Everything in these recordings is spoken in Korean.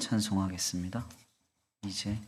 찬송하겠습니다. 이제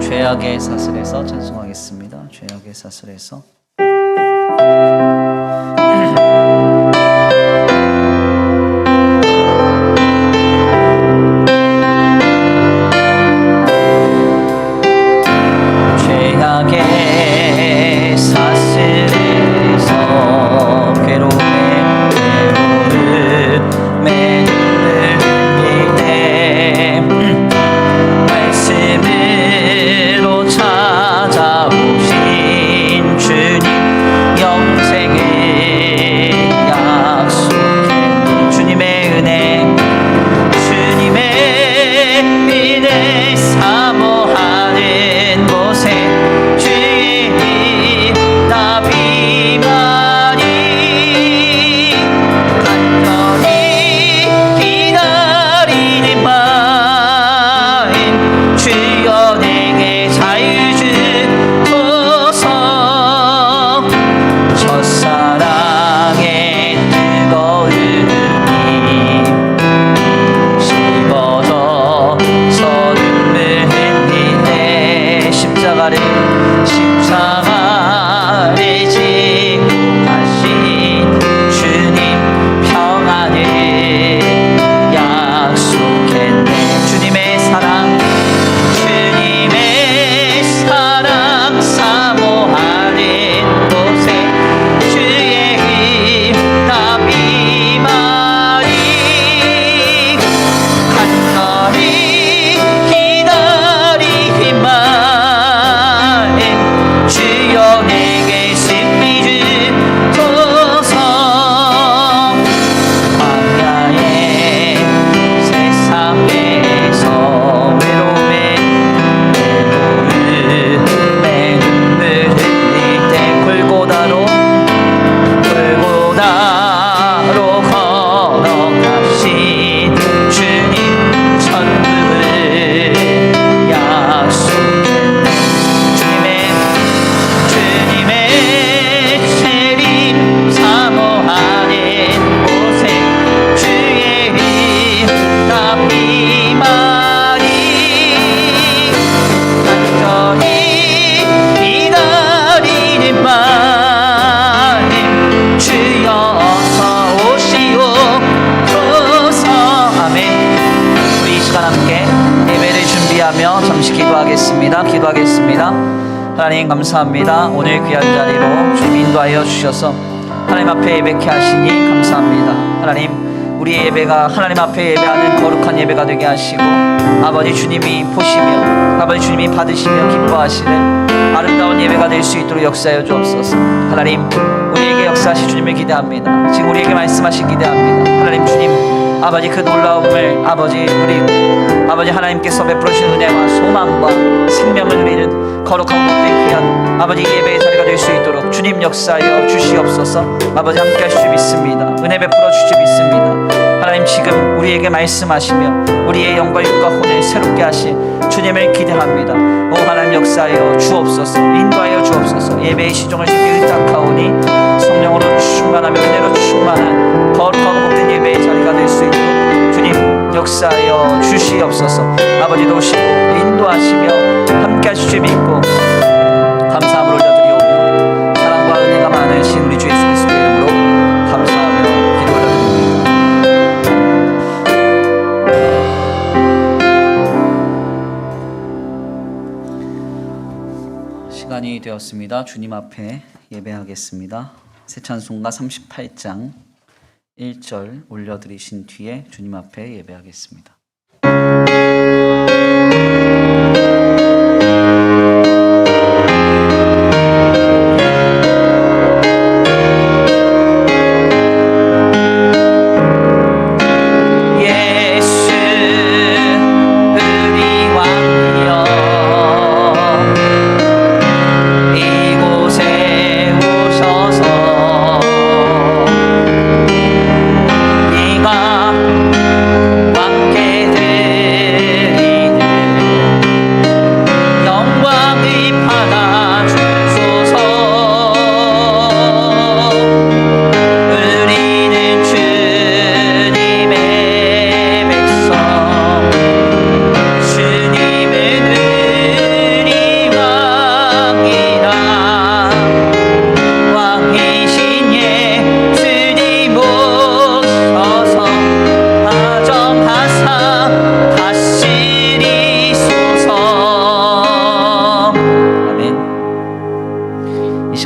죄악의 사슬에서 찬송하겠습니다. 죄악의 사슬에서 죄악의 사슬에서 괴로움에 찾아오신 주님 영생을 약속해 주님의 은혜 사모하는 곳에 주의 나비만이 간절히 기다리는 마음 주여 내게 자유 주소서 첫사랑의 뜨거운 힘 식어져서 눈물 흘리네 십자가를 지고 가신 주님 평안을 하겠습니다. 기도하겠습니다. 하나님 감사합니다. 오늘 귀한 자리로 주님 인도하여 주셔서 하나님 앞에 예배케 하시니 감사합니다. 하나님, 우리의 예배가 하나님 앞에 예배하는 거룩한 예배가 되게 하시고, 아버지 주님이 보시며 아버지 주님이 받으시며 기뻐하시는 아름다운 예배가 될 수 있도록 역사하여 주옵소서. 하나님, 우리에게 역사하실 주님을 기대합니다. 지금 우리에게 말씀하시 기대합니다. 하나님 주님, 아버지 그 놀라움을 아버지 하나님께서 베풀어 주신 은혜와 소망과 생명을 누리는 거룩한 복된 귀한 아버지 예배의 자리가 될 수 있도록 주님 역사하여 주시옵소서. 아버지 함께 하실 줄 믿습니다. 은혜 베풀어 주실 줄 믿습니다. 하나님, 지금 우리에게 말씀하시며 우리의 영과 육과 혼을 새롭게 하실 주님을 기대합니다. 오 하나님, 역사하여 주옵소서. 인도하여 주옵소서. 예배의 시종을 지키 의탁하오니 성령으로 충만하며 은혜로 충만한 거룩하고 복된 예배의 자리가 될 수 있도록 주님 역사하여 주시옵소서. 아버지 도우시고 인도하시며 함께 하실 줄 믿고 감사함을 올려드리오며 사랑과 은혜가 많으신 우리 주 예수 그리스도의 이름으로 감사하며 기도 올려드립니다. 시간이 되었습니다. 주님 앞에 예배하겠습니다. 새 찬송가 38장 1절 올려드리신 뒤에 주님 앞에 예배하겠습니다.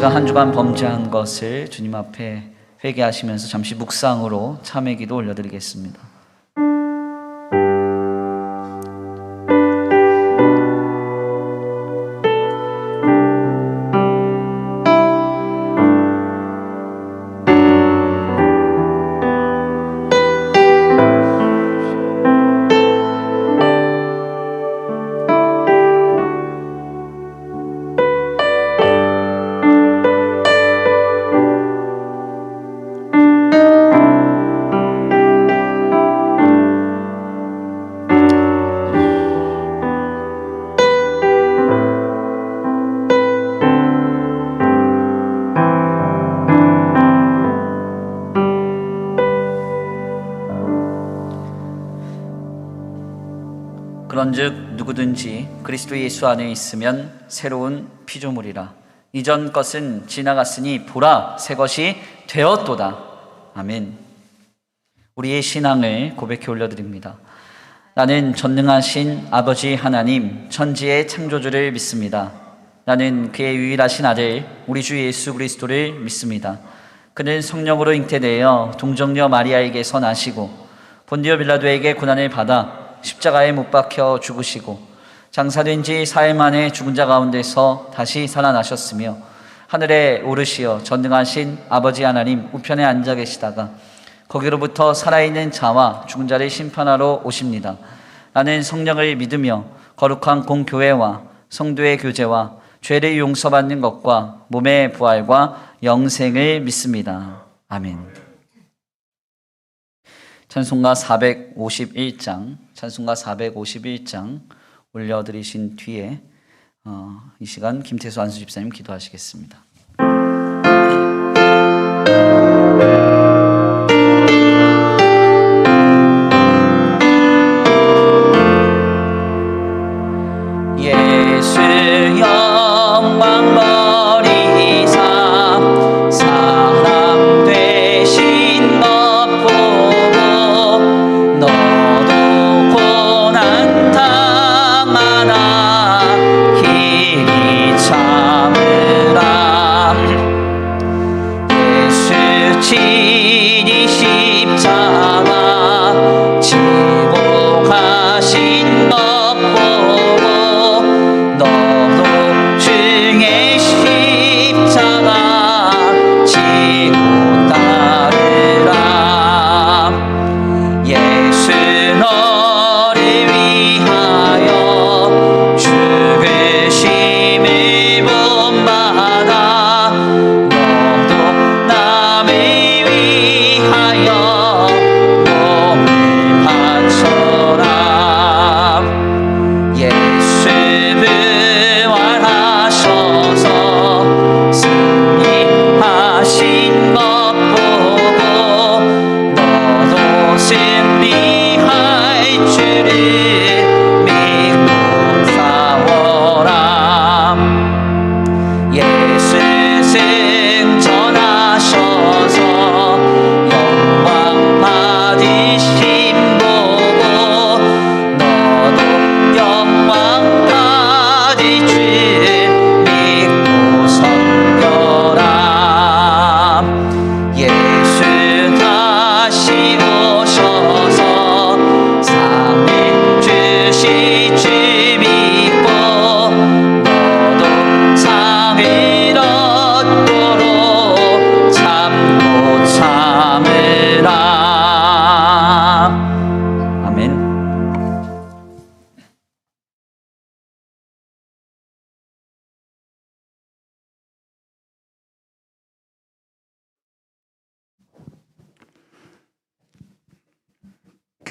한 주간 범죄한 것을 주님 앞에 회개하시면서 잠시 묵상으로 참회 기도 올려드리겠습니다. 그런즉 누구든지 그리스도 예수 안에 있으면 새로운 피조물이라. 이전 것은 지나갔으니 보라, 새 것이 되었도다. 아멘. 우리의 신앙을 고백해 올려드립니다. 나는 전능하신 아버지 하나님, 천지의 창조주를 믿습니다. 나는 그의 유일하신 아들 우리 주 예수 그리스도를 믿습니다. 그는 성령으로 잉태되어 동정녀 마리아에게서 나시고 본디오 빌라도에게 고난을 받아 십자가에 못 박혀 죽으시고 장사된 지 4일 만에 죽은 자 가운데서 다시 살아나셨으며 하늘에 오르시어 전능하신 아버지 하나님 우편에 앉아 계시다가 거기로부터 살아있는 자와 죽은 자를 심판하러 오십니다. 나는 성령을 믿으며 거룩한 공교회와 성도의 교제와 죄를 용서받는 것과 몸의 부활과 영생을 믿습니다. 아멘. 찬송가 451장 올려드리신 뒤에 이 시간 김태수 안수 집사님 기도하시겠습니다. 예수 영광 버리사 사람 되신 것 보고 너도 고난 당하나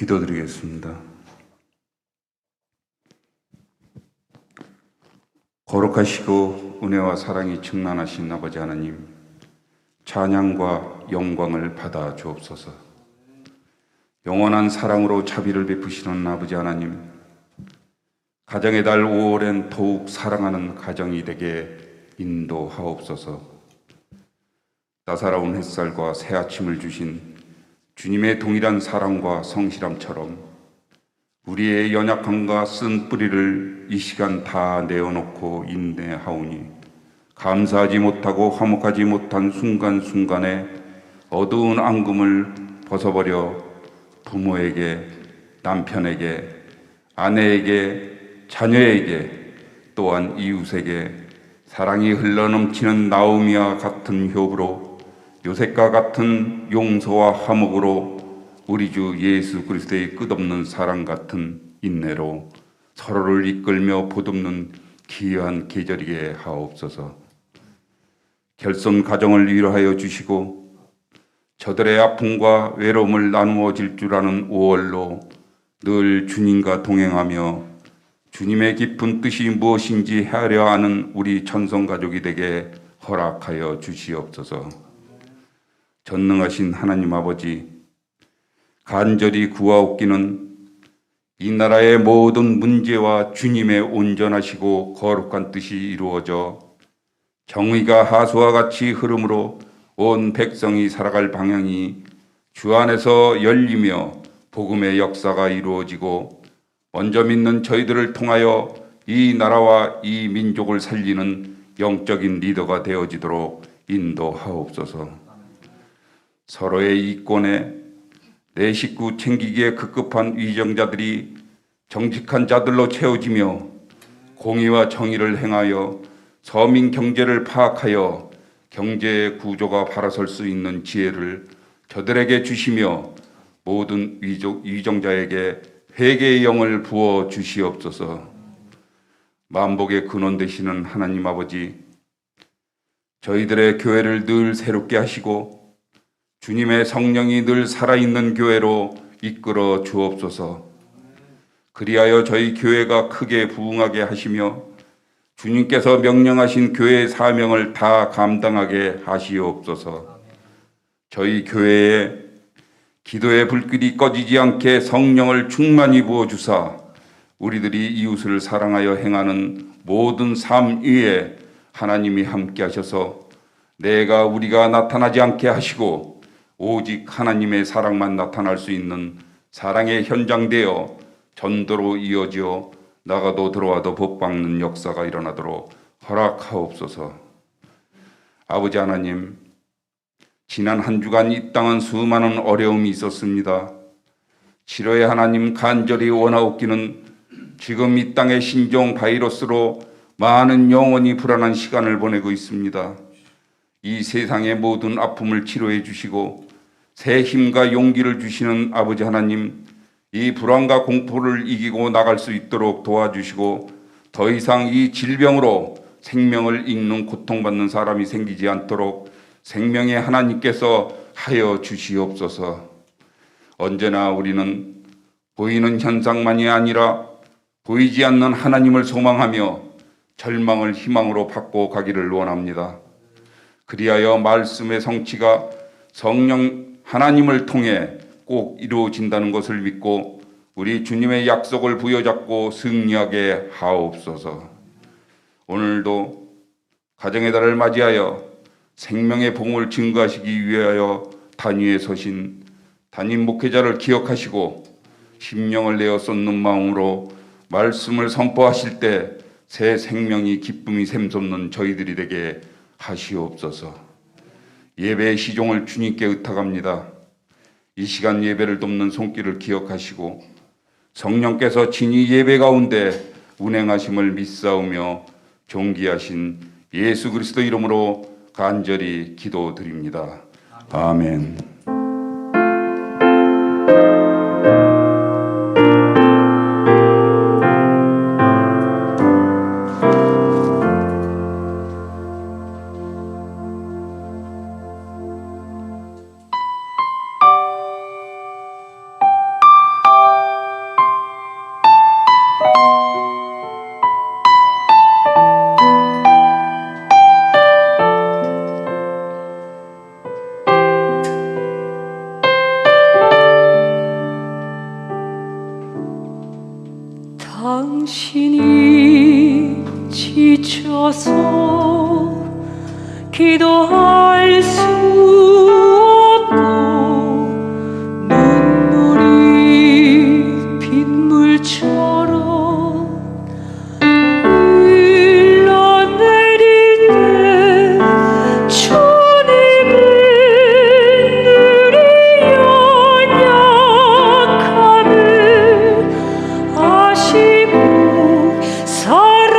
기도드리겠습니다. 거룩하시고 은혜와 사랑이 충만하신 아버지 하나님, 찬양과 영광을 받아 주옵소서. 영원한 사랑으로 자비를 베푸시는 아버지 하나님, 가정의 달 5월엔 더욱 사랑하는 가정이 되게 인도하옵소서. 따사로운 햇살과 새 아침을 주신 주님의 동일한 사랑과 성실함처럼 우리의 연약함과 쓴 뿌리를 이 시간 다 내어놓고 인내하오니 감사하지 못하고 화목하지 못한 순간순간에 어두운 앙금을 벗어버려 부모에게, 남편에게, 아내에게, 자녀에게, 또한 이웃에게 사랑이 흘러넘치는 나오미와 같은 효부로, 요셉과 같은 용서와 화목으로, 우리 주 예수 그리스도의 끝없는 사랑 같은 인내로 서로를 이끌며 보듬는 귀한 계절이게 하옵소서. 결손 가정을 위로하여 주시고 저들의 아픔과 외로움을 나누어 질 줄 아는 5월로 늘 주님과 동행하며 주님의 깊은 뜻이 무엇인지 헤아려 아는 우리 천성가족이 되게 허락하여 주시옵소서. 전능하신 하나님 아버지, 간절히 구하옵기는 이 나라의 모든 문제와 주님의 온전하시고 거룩한 뜻이 이루어져 정의가 하수와 같이 흐름으로 온 백성이 살아갈 방향이 주 안에서 열리며 복음의 역사가 이루어지고 먼저 믿는 저희들을 통하여 이 나라와 이 민족을 살리는 영적인 리더가 되어지도록 인도하옵소서. 서로의 이권에 내 식구 챙기기에 급급한 위정자들이 정직한 자들로 채워지며 공의와 정의를 행하여 서민 경제를 파악하여 경제의 구조가 바라설 수 있는 지혜를 저들에게 주시며 모든 위정자에게 회개의 영을 부어 주시옵소서. 만복의 근원 되시는 하나님 아버지, 저희들의 교회를 늘 새롭게 하시고 주님의 성령이 늘 살아있는 교회로 이끌어 주옵소서. 그리하여 저희 교회가 크게 부흥하게 하시며 주님께서 명령하신 교회의 사명을 다 감당하게 하시옵소서. 저희 교회에 기도의 불길이 꺼지지 않게 성령을 충만히 부어주사 우리들이 이웃을 사랑하여 행하는 모든 삶 위에 하나님이 함께 하셔서 내가 우리가 나타나지 않게 하시고 오직 하나님의 사랑만 나타날 수 있는 사랑의 현장 되어 전도로 이어지어 나가도 들어와도 복받는 역사가 일어나도록 허락하옵소서. 아버지 하나님, 지난 한 주간 이 땅은 수많은 어려움이 있었습니다. 치료의 하나님, 간절히 원하옵기는 지금 이 땅의 신종 바이러스로 많은 영혼이 불안한 시간을 보내고 있습니다. 이 세상의 모든 아픔을 치료해 주시고 새 힘과 용기를 주시는 아버지 하나님, 이 불안과 공포를 이기고 나갈 수 있도록 도와주시고 더 이상 이 질병으로 생명을 잃는 고통받는 사람이 생기지 않도록 생명의 하나님께서 하여 주시옵소서. 언제나 우리는 보이는 현상만이 아니라 보이지 않는 하나님을 소망하며 절망을 희망으로 바꿔 가기를 원합니다. 그리하여 말씀의 성취가 성령 하나님을 통해 꼭 이루어진다는 것을 믿고 우리 주님의 약속을 부여잡고 승리하게 하옵소서. 오늘도 가정의 달을 맞이하여 생명의 복음을 증거하시기 위하여 단위에 서신 담임 목회자를 기억하시고 심령을 내어 쏟는 마음으로 말씀을 선포하실 때 새 생명이 기쁨이 샘솟는 저희들이 되게 하시옵소서. 예배의 시종을 주님께 의탁합니다. 이 시간 예배를 돕는 손길을 기억하시고 성령께서 친히 예배 가운데 운행하심을 믿사오며 존귀하신 예수 그리스도 이름으로 간절히 기도드립니다. 아멘. 묻혀서 기도할 수 없고 눈물이 빗물처럼 흘러내릴 때 주님은 우리 연약함을 아시고 사랑으로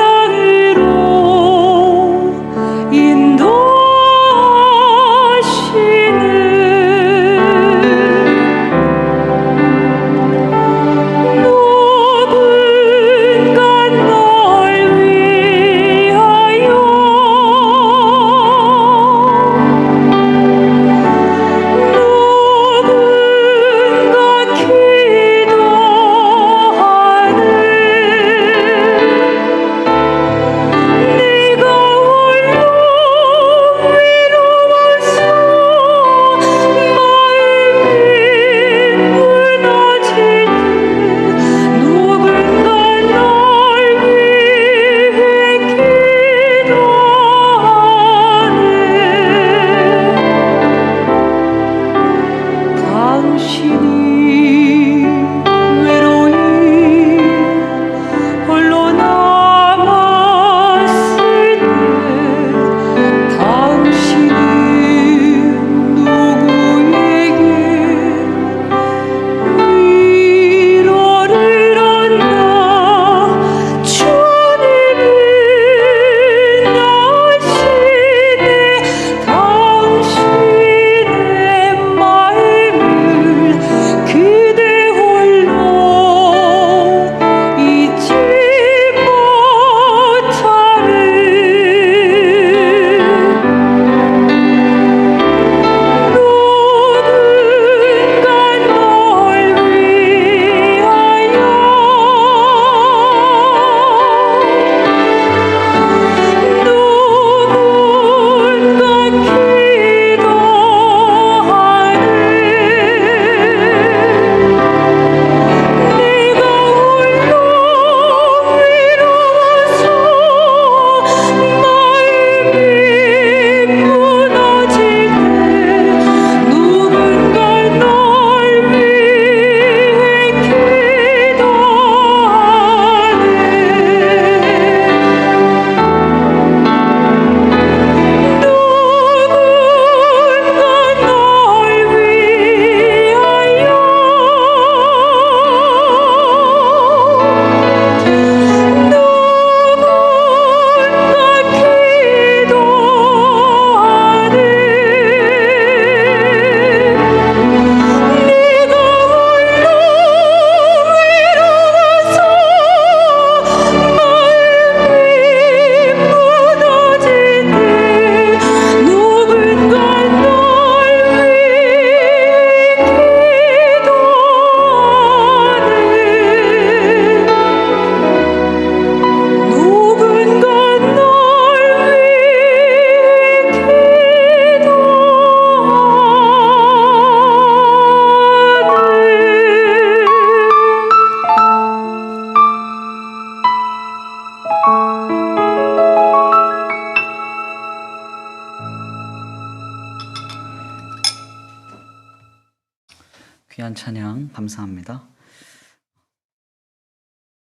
귀한 찬양 감사합니다.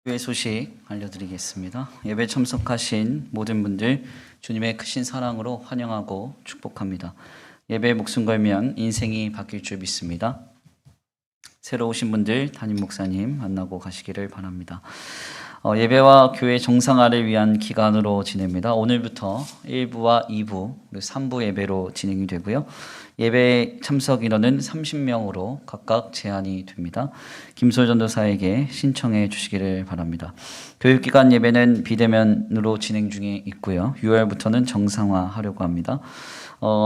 교회 소식 알려드리겠습니다. 예배 참석하신 모든 분들 주님의 크신 사랑으로 환영하고 축복합니다. 예배에 목숨 걸면 인생이 바뀔 줄 믿습니다. 새로 오신 분들 담임 목사님 만나고 가시기를 바랍니다. 예배와 교회 정상화를 위한 기간으로 지냅니다. 오늘부터 1부와 2부, 3부 예배로 진행이 되고요. 예배 참석 인원은 30명으로 각각 제한이 됩니다. 김소희 전도사에게 신청해 주시기를 바랍니다. 교육기간 예배는 비대면으로 진행 중에 있고요. 6월부터는 정상화하려고 합니다.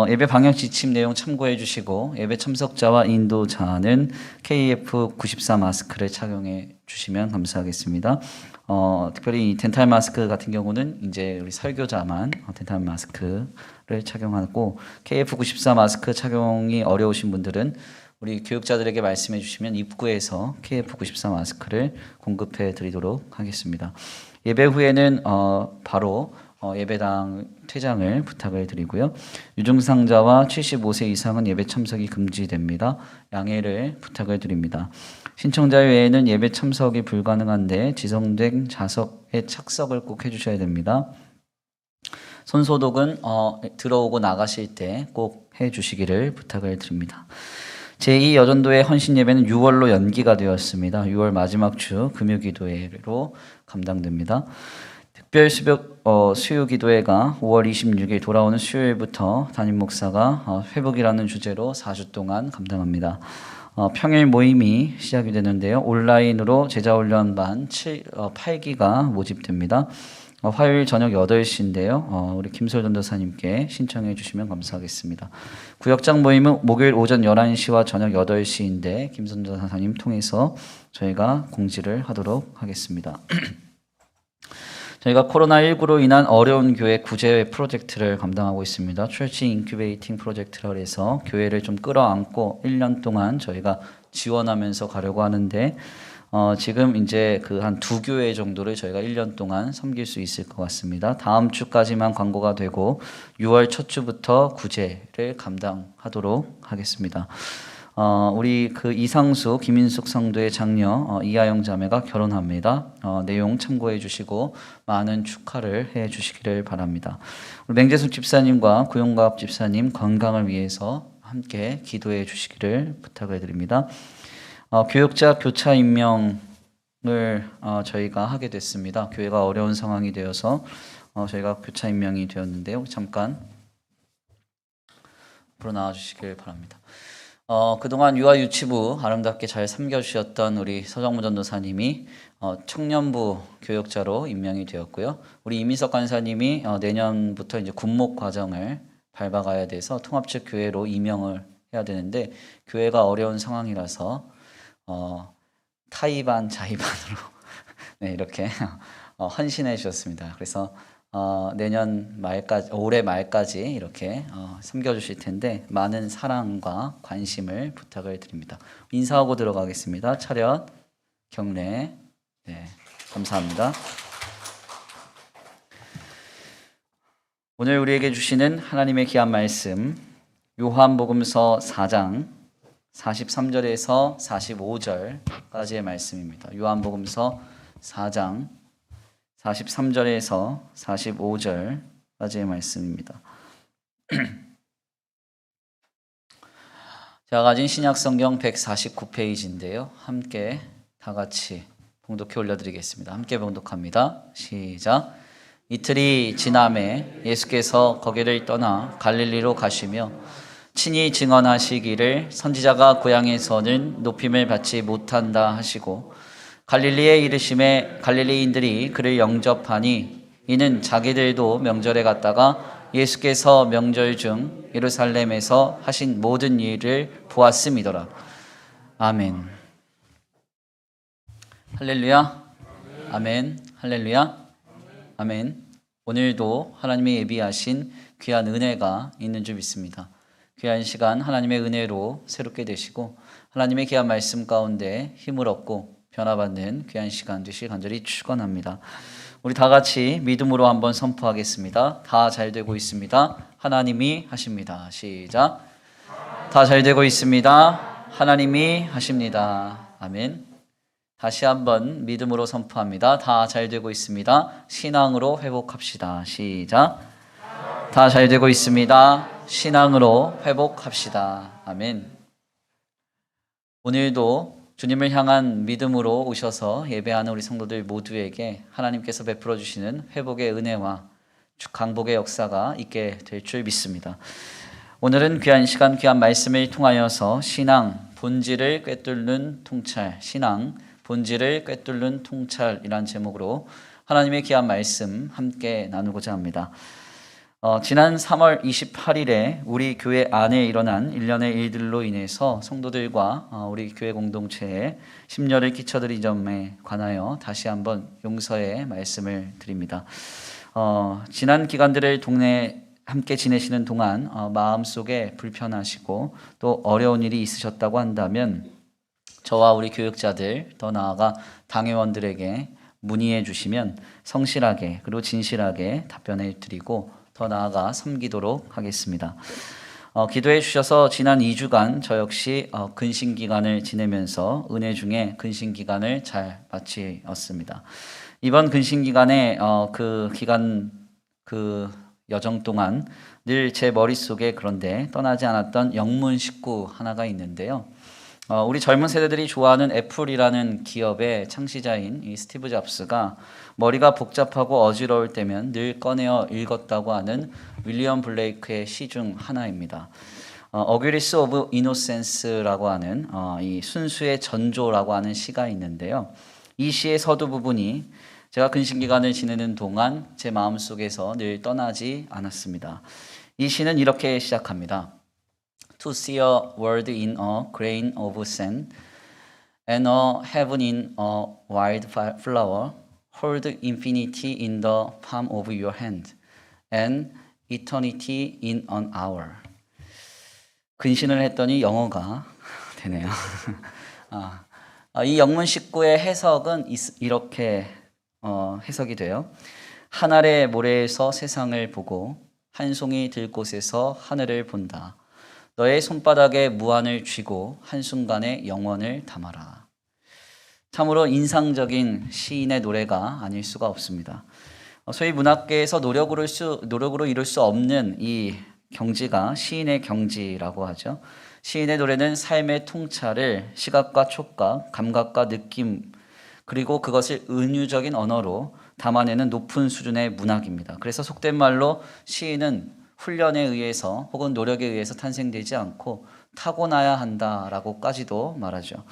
예배 방향 지침 내용 참고해 주시고 예배 참석자와 인도자는 KF94 마스크를 착용해 주시면 감사하겠습니다. 특별히 이 덴탈 마스크 같은 경우는 이제 우리 설교자만 덴탈 마스크를 착용하고 KF94 마스크 착용이 어려우신 분들은 우리 교육자들에게 말씀해 주시면 입구에서 KF94 마스크를 공급해 드리도록 하겠습니다. 예배 후에는 바로 예배당 퇴장을 부탁을 드리고요. 유증상자와 75세 이상은 예배 참석이 금지됩니다. 양해를 부탁을 드립니다. 신청자 외에는 예배 참석이 불가능한데 지정된 좌석에 착석을 꼭 해주셔야 됩니다. 손소독은 들어오고 나가실 때 꼭 해주시기를 부탁을 드립니다. 제2 여전도의 헌신 예배는 6월로 연기가 되었습니다. 6월 마지막 주 금요기도회로 감당됩니다. 특별 수요기도회가 5월 26일 돌아오는 수요일부터 담임 목사가 회복이라는 주제로 4주 동안 감당합니다. 평일 모임이 시작이 되는데요. 온라인으로 제자훈련반 8기가 모집됩니다. 화요일 저녁 8시인데요. 우리 김솔 전도사님께 신청해 주시면 감사하겠습니다. 구역장 모임은 목요일 오전 11시와 저녁 8시인데 김솔 전도사님 통해서 저희가 공지를 하도록 하겠습니다. 저희가 코로나19로 인한 어려운 교회 구제 프로젝트를 감당하고 있습니다. 철치 인큐베이팅 프로젝트라 해서 교회를 좀 끌어안고 1년 동안 저희가 지원하면서 가려고 하는데 지금 이제 그 한 2교회 정도를 저희가 1년 동안 섬길 수 있을 것 같습니다. 다음 주까지만 광고가 되고 6월 첫 주부터 구제를 감당하도록 하겠습니다. 우리 그 이상수 김인숙 성도의 장녀 이하영 자매가 결혼합니다. 내용 참고해 주시고 많은 축하를 해 주시기를 바랍니다. 우리 맹재숙 집사님과 구용갑 집사님 건강을 위해서 함께 기도해 주시기를 부탁을 드립니다. 교역자 교차 임명을 저희가 하게 됐습니다. 교회가 어려운 상황이 되어서 저희가 교차 임명이 되었는데요. 잠깐 앞으로 나와 주시길 바랍니다. 그동안 유아유치부 아름답게 잘 섬겨주셨던 우리 서정무 전도사님이 청년부 교역자로 임명이 되었고요. 우리 이민석 간사님이 내년부터 이제 군목 과정을 밟아가야 돼서 통합적 교회로 임명을 해야 되는데 교회가 어려운 상황이라서 타이반 자이반으로 네, 이렇게 헌신해 주셨습니다. 그래서 내년 말까지 올해 말까지 이렇게 섬겨주실 텐데 많은 사랑과 관심을 부탁을 드립니다. 인사하고 들어가겠습니다. 차렷 경례. 네, 감사합니다. 오늘 우리에게 주시는 하나님의 귀한 말씀 요한복음서 4장 43절에서 45절까지의 말씀입니다. 요한복음서 4장 43절에서 45절까지의 말씀입니다. 제가 가진 신약성경 149페이지인데요. 함께 다 같이 봉독해 올려드리겠습니다. 함께 봉독합니다. 시작. 이틀이 지남에 예수께서 거기를 떠나 갈릴리로 가시며 친히 증언하시기를 선지자가 고향에서는 높임을 받지 못한다 하시고 갈릴리에 이르심에 갈릴리인들이 그를 영접하니 이는 자기들도 명절에 갔다가 예수께서 명절 중 예루살렘에서 하신 모든 일을 보았음이더라. 아멘. 할렐루야. 아멘. 할렐루야. 아멘. 오늘도 하나님의 예비하신 귀한 은혜가 있는 줄 믿습니다. 귀한 시간 하나님의 은혜로 새롭게 되시고 하나님의 귀한 말씀 가운데 힘을 얻고 변화받는 귀한 시간 되시길 간절히 축원합니다. 우리 다 같이 믿음으로 한번 선포하겠습니다. 다 잘 되고 있습니다. 하나님이 하십니다. 시작. 다 잘 되고 있습니다. 하나님이 하십니다. 아멘. 다시 한번 믿음으로 선포합니다. 다 잘 되고 있습니다. 신앙으로 회복합시다. 시작. 다 잘 되고 있습니다. 신앙으로 회복합시다. 아멘. 오늘도 주님을 향한 믿음으로 오셔서 예배하는 우리 성도들 모두에게 하나님께서 베풀어 주시는 회복의 은혜와 강복의 역사가 있게 될 줄 믿습니다. 오늘은 귀한 시간, 귀한 말씀을 통하여서 신앙 본질을 꿰뚫는 통찰, 신앙 본질을 꿰뚫는 통찰이란 제목으로 하나님의 귀한 말씀 함께 나누고자 합니다. 지난 3월 28일에 우리 교회 안에 일어난 일련의 일들로 인해서 성도들과 우리 교회 공동체에 심려를 끼쳐드린 점에 관하여 다시 한번 용서의 말씀을 드립니다. 지난 기간들을 함께 지내시는 동안 마음속에 불편하시고 또 어려운 일이 있으셨다고 한다면 저와 우리 교육자들 더 나아가 당회원들에게 문의해 주시면 성실하게 그리고 진실하게 답변해 드리고 더 나아가 섬기도록 하겠습니다. 기도해 주셔서 지난 2주간 저 역시 근신 기간을 지내면서 은혜 중에 근신 기간을 잘 마치었습니다. 이번 근신 기간에 그 여정 동안 늘 제 머릿속에 그런데 떠나지 않았던 영문 식구 하나가 있는데요. 우리 젊은 세대들이 좋아하는 애플이라는 기업의 창시자인 이 스티브 잡스가 머리가 복잡하고 어지러울 때면 늘 꺼내어 읽었다고 하는 윌리엄 블레이크의 시 중 하나입니다. 어규리스 오브 이노센스라고 하는 이 순수의 전조라고 하는 시가 있는데요. 이 시의 서두 부분이 제가 근신기간을 지내는 동안 제 마음속에서 늘 떠나지 않았습니다. 이 시는 이렇게 시작합니다. To see a world in a grain of sand and a heaven in a wild flower, hold infinity in the palm of your hand and eternity in an hour. 근신을 했더니 영어가 되네요. 이 영문 식구의 해석은 이렇게 해석이 돼요. 한 알의 모래에서 세상을 보고 한 송이 들꽃에서 하늘을 본다. 너의 손바닥에 무한을 쥐고 한순간에 영원을 담아라. 참으로 인상적인 시인의 노래가 아닐 수가 없습니다. 소위 문학계에서 노력으로 이룰 수 없는 이 경지가 시인의 경지라고 하죠. 시인의 노래는 삶의 통찰을 시각과 촉각, 감각과 느낌 그리고 그것을 은유적인 언어로 담아내는 높은 수준의 문학입니다. 그래서 속된 말로 시인은 훈련에 의해서 혹은 노력에 의해서 탄생되지 않고 타고나야 한다라고까지도 말하죠.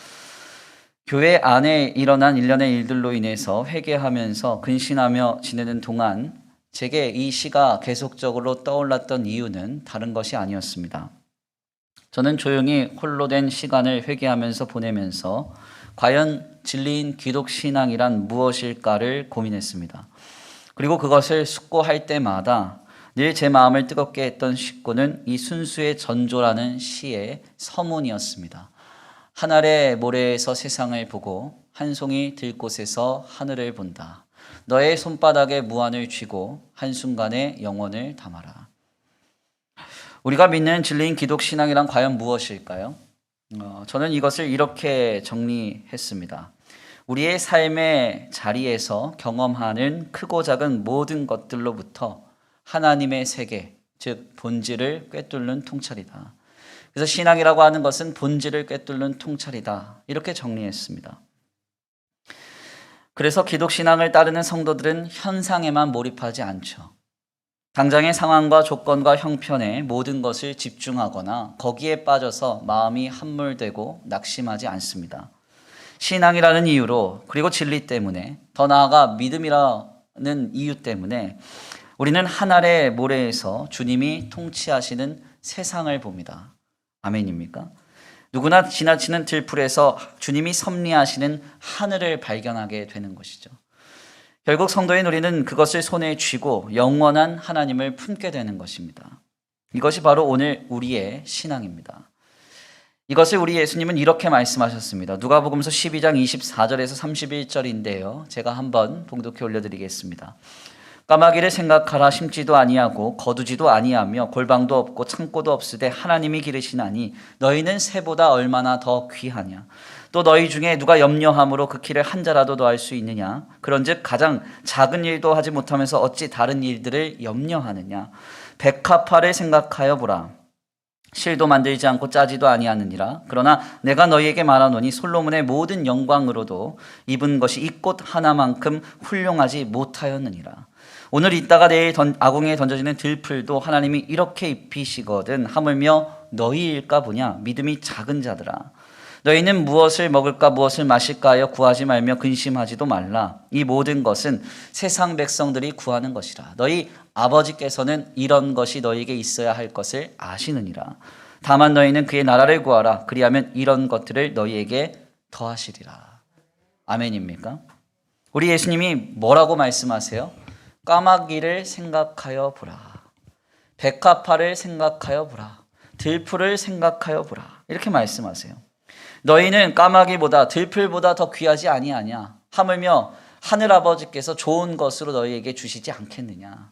교회 안에 일어난 일련의 일들로 인해서 회개하면서 근신하며 지내는 동안 제게 이 시가 계속적으로 떠올랐던 이유는 다른 것이 아니었습니다. 저는 조용히 홀로 된 시간을 회개하면서 보내면서 과연 진리인 기독 신앙이란 무엇일까를 고민했습니다. 그리고 그것을 숙고할 때마다 늘 제 마음을 뜨겁게 했던 식구는 이 순수의 전조라는 시의 서문이었습니다. 한 알의 모래에서 세상을 보고 한 송이 들꽃에서 하늘을 본다. 너의 손바닥에 무한을 쥐고 한순간에 영원을 담아라. 우리가 믿는 진리인 기독 신앙이란 과연 무엇일까요? 저는 이것을 이렇게 정리했습니다. 우리의 삶의 자리에서 경험하는 크고 작은 모든 것들로부터 하나님의 세계, 즉 본질을 꿰뚫는 통찰이다. 그래서 신앙이라고 하는 것은 본질을 꿰뚫는 통찰이다. 이렇게 정리했습니다. 그래서 기독신앙을 따르는 성도들은 현상에만 몰입하지 않죠. 당장의 상황과 조건과 형편에 모든 것을 집중하거나 거기에 빠져서 마음이 함몰되고 낙심하지 않습니다. 신앙이라는 이유로 그리고 진리 때문에 더 나아가 믿음이라는 이유 때문에 우리는 하늘의 모래에서 주님이 통치하시는 세상을 봅니다. 아멘입니까? 누구나 지나치는 들풀에서 주님이 섭리하시는 하늘을 발견하게 되는 것이죠. 결국 성도인 우리는 그것을 손에 쥐고 영원한 하나님을 품게 되는 것입니다. 이것이 바로 오늘 우리의 신앙입니다. 이것을 우리 예수님은 이렇게 말씀하셨습니다. 누가복음서 12장 24절에서 31절인데요. 제가 한번 봉독해 올려드리겠습니다. 까마귀를 생각하라. 심지도 아니하고 거두지도 아니하며 골방도 없고 창고도 없으되 하나님이 기르시나니 너희는 새보다 얼마나 더 귀하냐. 또 너희 중에 누가 염려함으로 그 키를 한 자라도 더할 수 있느냐. 그런즉 가장 작은 일도 하지 못하면서 어찌 다른 일들을 염려하느냐. 백합화를 생각하여 보라. 실도 만들지 않고 짜지도 아니하느니라. 그러나 내가 너희에게 말하노니 솔로몬의 모든 영광으로도 입은 것이 이 꽃 하나만큼 훌륭하지 못하였느니라. 오늘 있다가 내일 아궁이에 던져지는 들풀도 하나님이 이렇게 입히시거든 하물며 너희일까 보냐. 믿음이 작은 자들아. 너희는 무엇을 먹을까 무엇을 마실까 하여 구하지 말며 근심하지도 말라. 이 모든 것은 세상 백성들이 구하는 것이라. 너희 아버지께서는 이런 것이 너희에게 있어야 할 것을 아시느니라. 다만 너희는 그의 나라를 구하라. 그리하면 이런 것들을 너희에게 더하시리라. 아멘입니까? 우리 예수님이 뭐라고 말씀하세요? 까마귀를 생각하여 보라. 백합화를 생각하여 보라. 들풀을 생각하여 보라. 이렇게 말씀하세요. 너희는 까마귀보다 들풀보다 더 귀하지 아니하냐. 하물며 하늘아버지께서 좋은 것으로 너희에게 주시지 않겠느냐.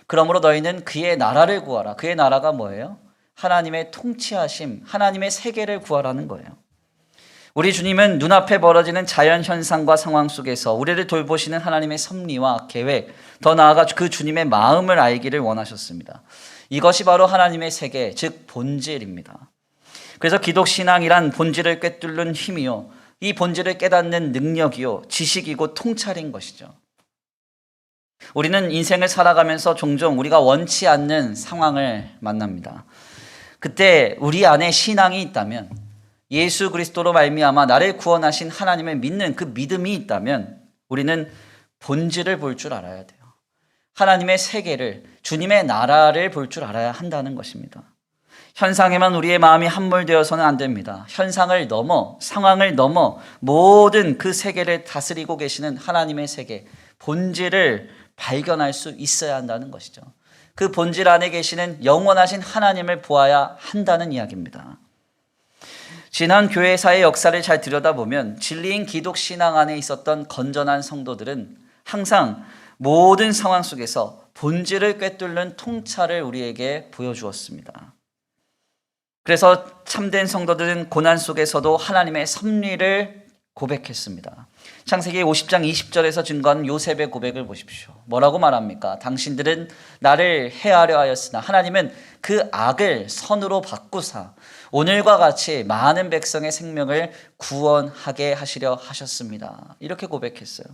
그러므로 너희는 그의 나라를 구하라. 그의 나라가 뭐예요? 하나님의 통치하심, 하나님의 세계를 구하라는 거예요. 우리 주님은 눈앞에 벌어지는 자연현상과 상황 속에서 우리를 돌보시는 하나님의 섭리와 계획, 더 나아가 그 주님의 마음을 알기를 원하셨습니다. 이것이 바로 하나님의 세계, 즉 본질입니다. 그래서 기독신앙이란 본질을 꿰뚫는 힘이요, 이 본질을 깨닫는 능력이요, 지식이고 통찰인 것이죠. 우리는 인생을 살아가면서 종종 우리가 원치 않는 상황을 만납니다. 그때 우리 안에 신앙이 있다면, 예수 그리스도로 말미암아 나를 구원하신 하나님을 믿는 그 믿음이 있다면 우리는 본질을 볼 줄 알아야 돼요. 하나님의 세계를, 주님의 나라를 볼 줄 알아야 한다는 것입니다. 현상에만 우리의 마음이 함몰되어서는 안 됩니다. 현상을 넘어, 상황을 넘어 모든 그 세계를 다스리고 계시는 하나님의 세계, 본질을 발견할 수 있어야 한다는 것이죠. 그 본질 안에 계시는 영원하신 하나님을 보아야 한다는 이야기입니다. 지난 교회사의 역사를 잘 들여다보면 진리인 기독신앙 안에 있었던 건전한 성도들은 항상 모든 상황 속에서 본질을 꿰뚫는 통찰을 우리에게 보여주었습니다. 그래서 참된 성도들은 고난 속에서도 하나님의 섭리를 고백했습니다. 창세기 50장 20절에서 증거한 요셉의 고백을 보십시오. 뭐라고 말합니까? 당신들은 나를 해하려 하였으나 하나님은 그 악을 선으로 바꾸사 오늘과 같이 많은 백성의 생명을 구원하게 하시려 하셨습니다. 이렇게 고백했어요.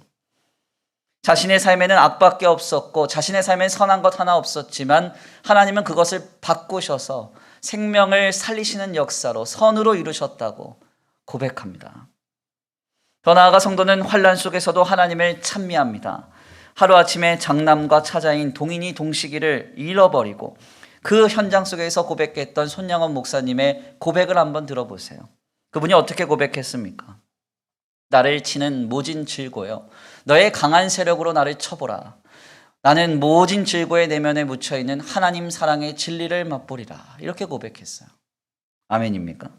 자신의 삶에는 악밖에 없었고 자신의 삶엔 선한 것 하나 없었지만 하나님은 그것을 바꾸셔서 생명을 살리시는 역사로 선으로 이루셨다고 고백합니다. 더 나아가 성도는 환난 속에서도 하나님을 찬미합니다. 하루아침에 장남과 차자인 동인이 동시기를 잃어버리고 그 현장 속에서 고백했던 손양원 목사님의 고백을 한번 들어보세요. 그분이 어떻게 고백했습니까? 나를 치는 모진 질고요, 너의 강한 세력으로 나를 쳐보라. 나는 모진 질고의 내면에 묻혀있는 하나님 사랑의 진리를 맛보리라. 이렇게 고백했어요. 아멘입니까?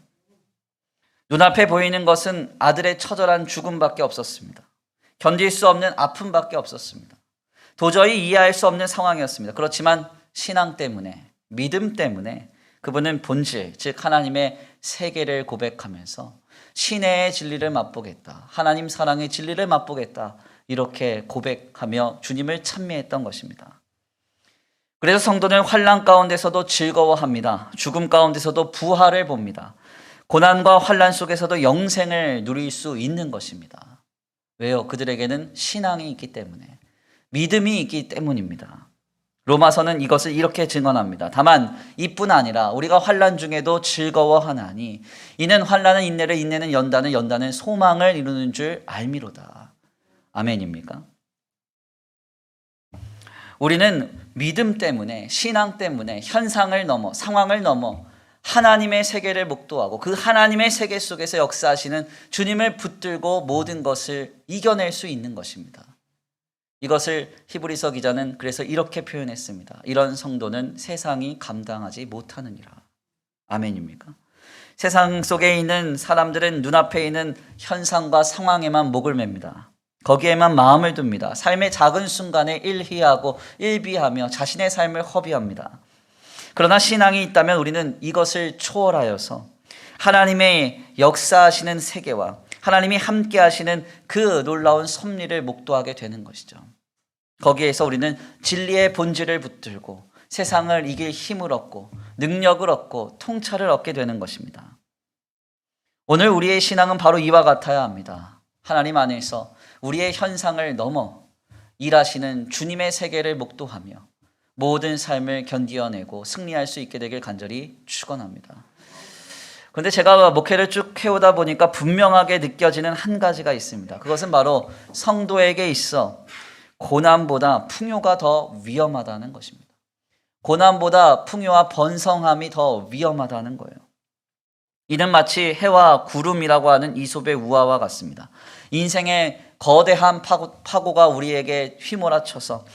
눈앞에 보이는 것은 아들의 처절한 죽음밖에 없었습니다. 견딜 수 없는 아픔밖에 없었습니다. 도저히 이해할 수 없는 상황이었습니다. 그렇지만 신앙 때문에, 믿음 때문에 그분은 본질, 즉 하나님의 세계를 고백하면서 신의 진리를 맛보겠다, 하나님 사랑의 진리를 맛보겠다, 이렇게 고백하며 주님을 찬미했던 것입니다. 그래서 성도는 환난 가운데서도 즐거워합니다. 죽음 가운데서도 부활을 봅니다. 고난과 환난 속에서도 영생을 누릴 수 있는 것입니다. 왜요? 그들에게는 신앙이 있기 때문에, 믿음이 있기 때문입니다. 로마서는 이것을 이렇게 증언합니다. 다만 이뿐 아니라 우리가 환난 중에도 즐거워하나니 이는 환난은 인내를, 인내는 연단을, 연단은 소망을 이루는 줄 알미로다. 아멘입니까? 우리는 믿음 때문에, 신앙 때문에 현상을 넘어, 상황을 넘어 하나님의 세계를 목도하고 그 하나님의 세계 속에서 역사하시는 주님을 붙들고 모든 것을 이겨낼 수 있는 것입니다. 이것을 히브리서 기자는 그래서 이렇게 표현했습니다. 이런 성도는 세상이 감당하지 못하느니라. 아멘입니까? 세상 속에 있는 사람들은 눈앞에 있는 현상과 상황에만 목을 맵니다. 거기에만 마음을 둡니다. 삶의 작은 순간에 일희하고 일비하며 자신의 삶을 허비합니다. 그러나 신앙이 있다면 우리는 이것을 초월하여서 하나님의 역사하시는 세계와 하나님이 함께 하시는 그 놀라운 섭리를 목도하게 되는 것이죠. 거기에서 우리는 진리의 본질을 붙들고 세상을 이길 힘을 얻고 능력을 얻고 통찰을 얻게 되는 것입니다. 오늘 우리의 신앙은 바로 이와 같아야 합니다. 하나님 안에서 우리의 현상을 넘어 일하시는 주님의 세계를 목도하며 모든 삶을 견디어내고 승리할 수 있게 되길 간절히 축원합니다. 그런데 제가 목회를 쭉 해오다 보니까 분명하게 느껴지는 한 가지가 있습니다. 그것은 바로 성도에게 있어 고난보다 풍요가 더 위험하다는 것입니다. 고난보다 풍요와 번성함이 더 위험하다는 거예요. 이는 마치 해와 구름이라고 하는 이솝의 우화와 같습니다. 인생의 거대한 파고가 우리에게 휘몰아쳐서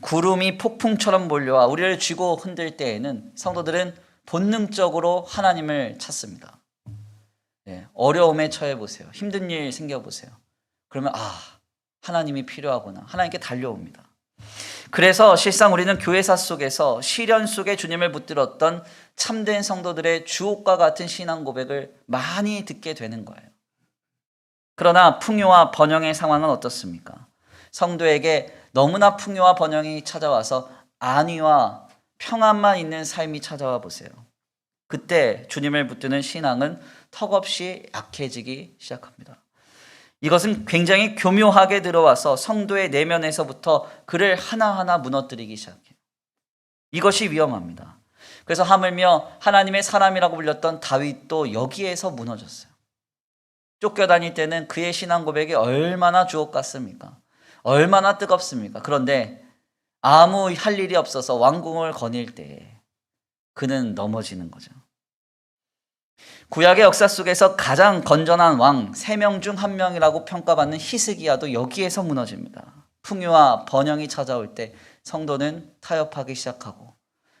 구름이 폭풍처럼 몰려와 우리를 쥐고 흔들 때에는 성도들은 본능적으로 하나님을 찾습니다. 어려움에 처해 보세요. 힘든 일 생겨 보세요. 그러면 하나님이 필요하구나. 하나님께 달려옵니다. 그래서 실상 우리는 교회사 속에서 시련 속에 주님을 붙들었던 참된 성도들의 주옥과 같은 신앙 고백을 많이 듣게 되는 거예요. 그러나 풍요와 번영의 상황은 어떻습니까? 성도에게 너무나 풍요와 번영이 찾아와서 안위와 평안만 있는 삶이 찾아와 보세요. 그때 주님을 붙드는 신앙은 턱없이 약해지기 시작합니다. 이것은 굉장히 교묘하게 들어와서 성도의 내면에서부터 그를 하나하나 무너뜨리기 시작해요. 이것이 위험합니다. 그래서 하물며 하나님의 사람이라고 불렸던 다윗도 여기에서 무너졌어요. 쫓겨다닐 때는 그의 신앙 고백이 얼마나 주옥 같습니까? 얼마나 뜨겁습니까? 그런데 아무 할 일이 없어서 왕궁을 거닐 때 그는 넘어지는 거죠. 구약의 역사 속에서 가장 건전한 왕 3명 중 1명이라고 평가받는 히스기야도 여기에서 무너집니다. 풍요와 번영이 찾아올 때 성도는 타협하기 시작하고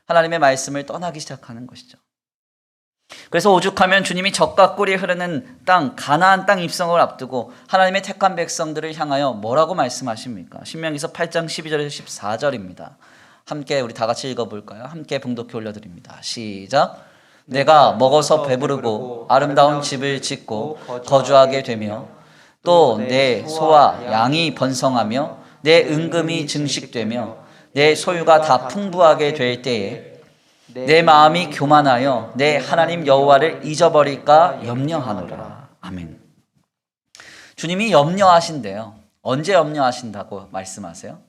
하나님의 말씀을 떠나기 시작하는 것이죠. 그래서 오죽하면 주님이 젖과 꿀이 흐르는 땅, 가나안 땅 입성을 앞두고 하나님의 택한 백성들을 향하여 뭐라고 말씀하십니까? 신명기서 8장 12절에서 14절입니다. 함께 우리 다 같이 읽어볼까요? 함께 봉독해 올려드립니다. 시작. 내가 먹어서 배부르고 아름다운 집을 짓고 거주하게 되며 또 내 소와 양이 번성하며 내 은금이 증식되며 내 소유가 다 풍부하게 될 때에 내 마음이 교만하여 내 하나님 여호와를 잊어버릴까 염려하노라. 아멘. 주님이 염려하신대요. 언제 염려하신다고 말씀하세요?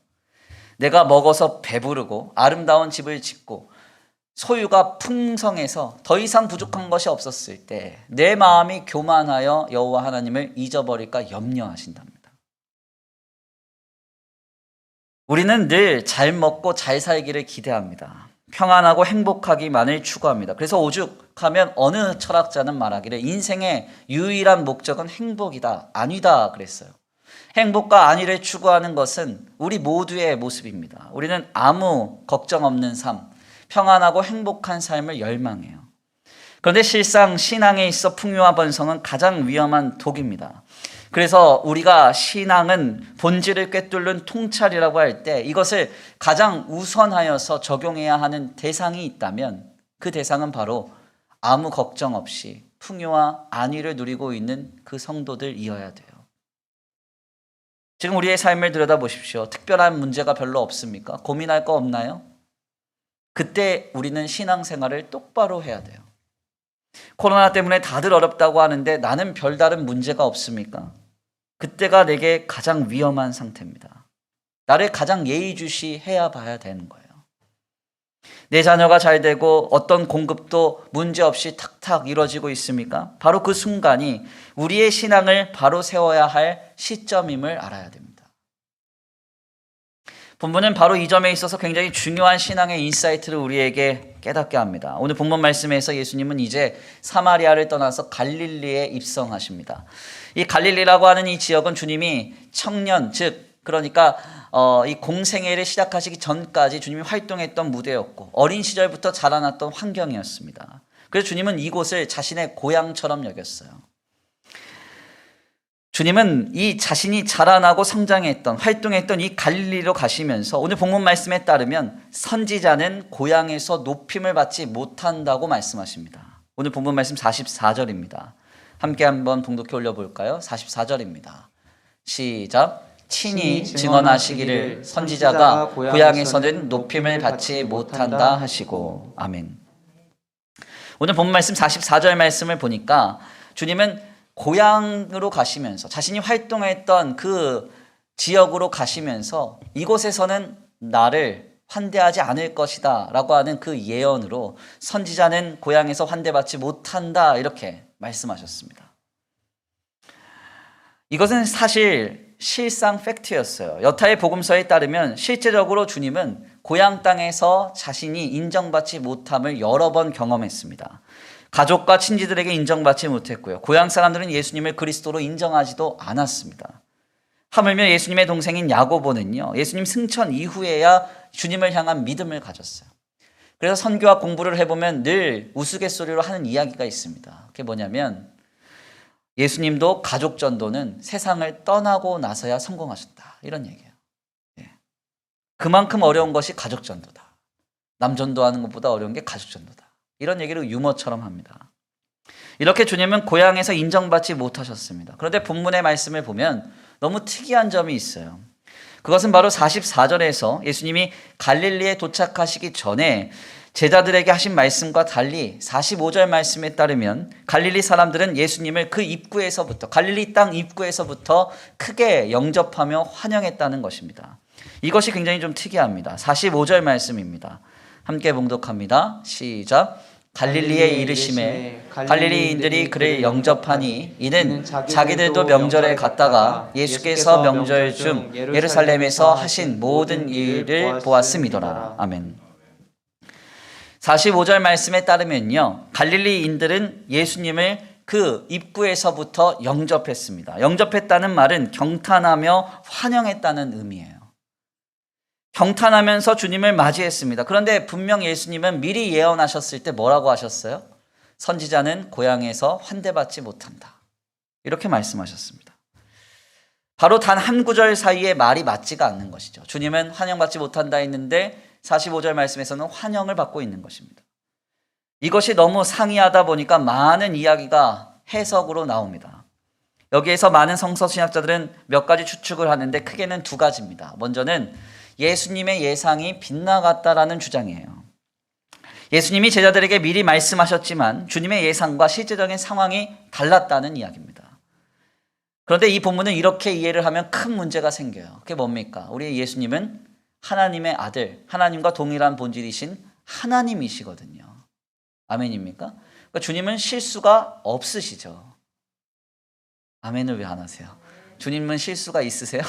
내가 먹어서 배부르고 아름다운 집을 짓고 소유가 풍성해서 더 이상 부족한 것이 없었을 때 내 마음이 교만하여 여호와 하나님을 잊어버릴까 염려하신답니다. 우리는 늘 잘 먹고 잘 살기를 기대합니다. 평안하고 행복하기만을 추구합니다. 그래서 오죽하면 어느 철학자는 말하기를 인생의 유일한 목적은 행복이다, 안위다 그랬어요. 행복과 안위를 추구하는 것은 우리 모두의 모습입니다. 우리는 아무 걱정 없는 삶, 평안하고 행복한 삶을 열망해요. 그런데 실상 신앙에 있어 풍요와 번성은 가장 위험한 독입니다. 그래서 우리가 신앙은 본질을 꿰뚫는 통찰이라고 할 때 이것을 가장 우선하여서 적용해야 하는 대상이 있다면 그 대상은 바로 아무 걱정 없이 풍요와 안위를 누리고 있는 그 성도들이어야 돼요. 지금 우리의 삶을 들여다보십시오. 특별한 문제가 별로 없습니까? 고민할 거 없나요? 그때 우리는 신앙생활을 똑바로 해야 돼요. 코로나 때문에 다들 어렵다고 하는데 나는 별다른 문제가 없습니까? 그때가 내게 가장 위험한 상태입니다. 나를 가장 예의주시해야 봐야 되는 거예요. 내 자녀가 잘 되고 어떤 공급도 문제없이 탁탁 이루어지고 있습니까? 바로 그 순간이 우리의 신앙을 바로 세워야 할 시점임을 알아야 됩니다. 본문은 바로 이 점에 있어서 굉장히 중요한 신앙의 인사이트를 우리에게 깨닫게 합니다. 오늘 본문 말씀에서 예수님은 이제 사마리아를 떠나서 갈릴리에 입성하십니다. 이 갈릴리라고 하는 이 지역은 주님이 청년, 즉 그러니까 이 공생애를 시작하시기 전까지 주님이 활동했던 무대였고 어린 시절부터 자라났던 환경이었습니다. 그래서 주님은 이곳을 자신의 고향처럼 여겼어요. 주님은 이 자신이 자라나고 성장했던 활동했던 이 갈릴리로 가시면서 오늘 본문 말씀에 따르면 선지자는 고향에서 높임을 받지 못한다고 말씀하십니다. 오늘 본문 말씀 44절입니다. 함께 한번 봉독해 올려볼까요? 44절입니다. 시작. 친히 증언하시기를 선지자가 고향에서는 높임을 받지 못한다 하시고. 아멘. 오늘 본문 말씀 44절 말씀을 보니까 주님은 고향으로 가시면서 자신이 활동했던 그 지역으로 가시면서 이곳에서는 나를 환대하지 않을 것이다 라고 하는 그 예언으로 선지자는 고향에서 환대받지 못한다 이렇게 말씀하셨습니다. 이것은 사실 실상 팩트였어요. 여타의 복음서에 따르면 실제적으로 주님은 고향 땅에서 자신이 인정받지 못함을 여러 번 경험했습니다. 가족과 친지들에게 인정받지 못했고요. 고향 사람들은 예수님을 그리스도로 인정하지도 않았습니다. 하물며 예수님의 동생인 야고보는요, 예수님 승천 이후에야 주님을 향한 믿음을 가졌어요. 그래서 선교와 공부를 해보면 늘 우스갯소리로 하는 이야기가 있습니다. 그게 뭐냐면 예수님도 가족 전도는 세상을 떠나고 나서야 성공하셨다. 이런 얘기예요. 예. 그만큼 어려운 것이 가족 전도다. 남 전도하는 것보다 어려운 게 가족 전도다. 이런 얘기를 유머처럼 합니다. 이렇게 주님은 고향에서 인정받지 못하셨습니다. 그런데 본문의 말씀을 보면 너무 특이한 점이 있어요. 그것은 바로 44절에서 예수님이 갈릴리에 도착하시기 전에 제자들에게 하신 말씀과 달리 45절 말씀에 따르면 갈릴리 사람들은 예수님을 그 입구에서부터, 갈릴리 땅 입구에서부터 크게 영접하며 환영했다는 것입니다. 이것이 굉장히 좀 특이합니다. 45절 말씀입니다. 함께 봉독합니다. 시작. 갈릴리에 이르심에 갈릴리인들이 그를 영접하니 이는 자기들도 명절에 갔다가 예수께서 명절 중 예루살렘에서 하신 모든 일을 보았음이더라. 아멘. 45절 말씀에 따르면요, 갈릴리인들은 예수님을 그 입구에서부터 영접했습니다. 영접했다는 말은 경탄하며 환영했다는 의미예요. 경탄하면서 주님을 맞이했습니다. 그런데 분명 예수님은 미리 예언하셨을 때 뭐라고 하셨어요? 선지자는 고향에서 환대받지 못한다. 이렇게 말씀하셨습니다. 바로 단 한 구절 사이에 말이 맞지가 않는 것이죠. 주님은 환영받지 못한다 했는데 45절 말씀에서는 환영을 받고 있는 것입니다. 이것이 너무 상이하다 보니까 많은 이야기가 해석으로 나옵니다. 여기에서 많은 성서신학자들은 몇 가지 추측을 하는데 크게는 두 가지입니다. 먼저는 예수님의 예상이 빗나갔다라는 주장이에요. 예수님이 제자들에게 미리 말씀하셨지만 주님의 예상과 실제적인 상황이 달랐다는 이야기입니다. 그런데 이 본문은 이렇게 이해를 하면 큰 문제가 생겨요. 그게 뭡니까? 우리 예수님은 하나님의 아들, 하나님과 동일한 본질이신 하나님이시거든요. 아멘입니까? 그러니까 주님은 실수가 없으시죠. 아멘을 왜 안 하세요? 주님은 실수가 있으세요?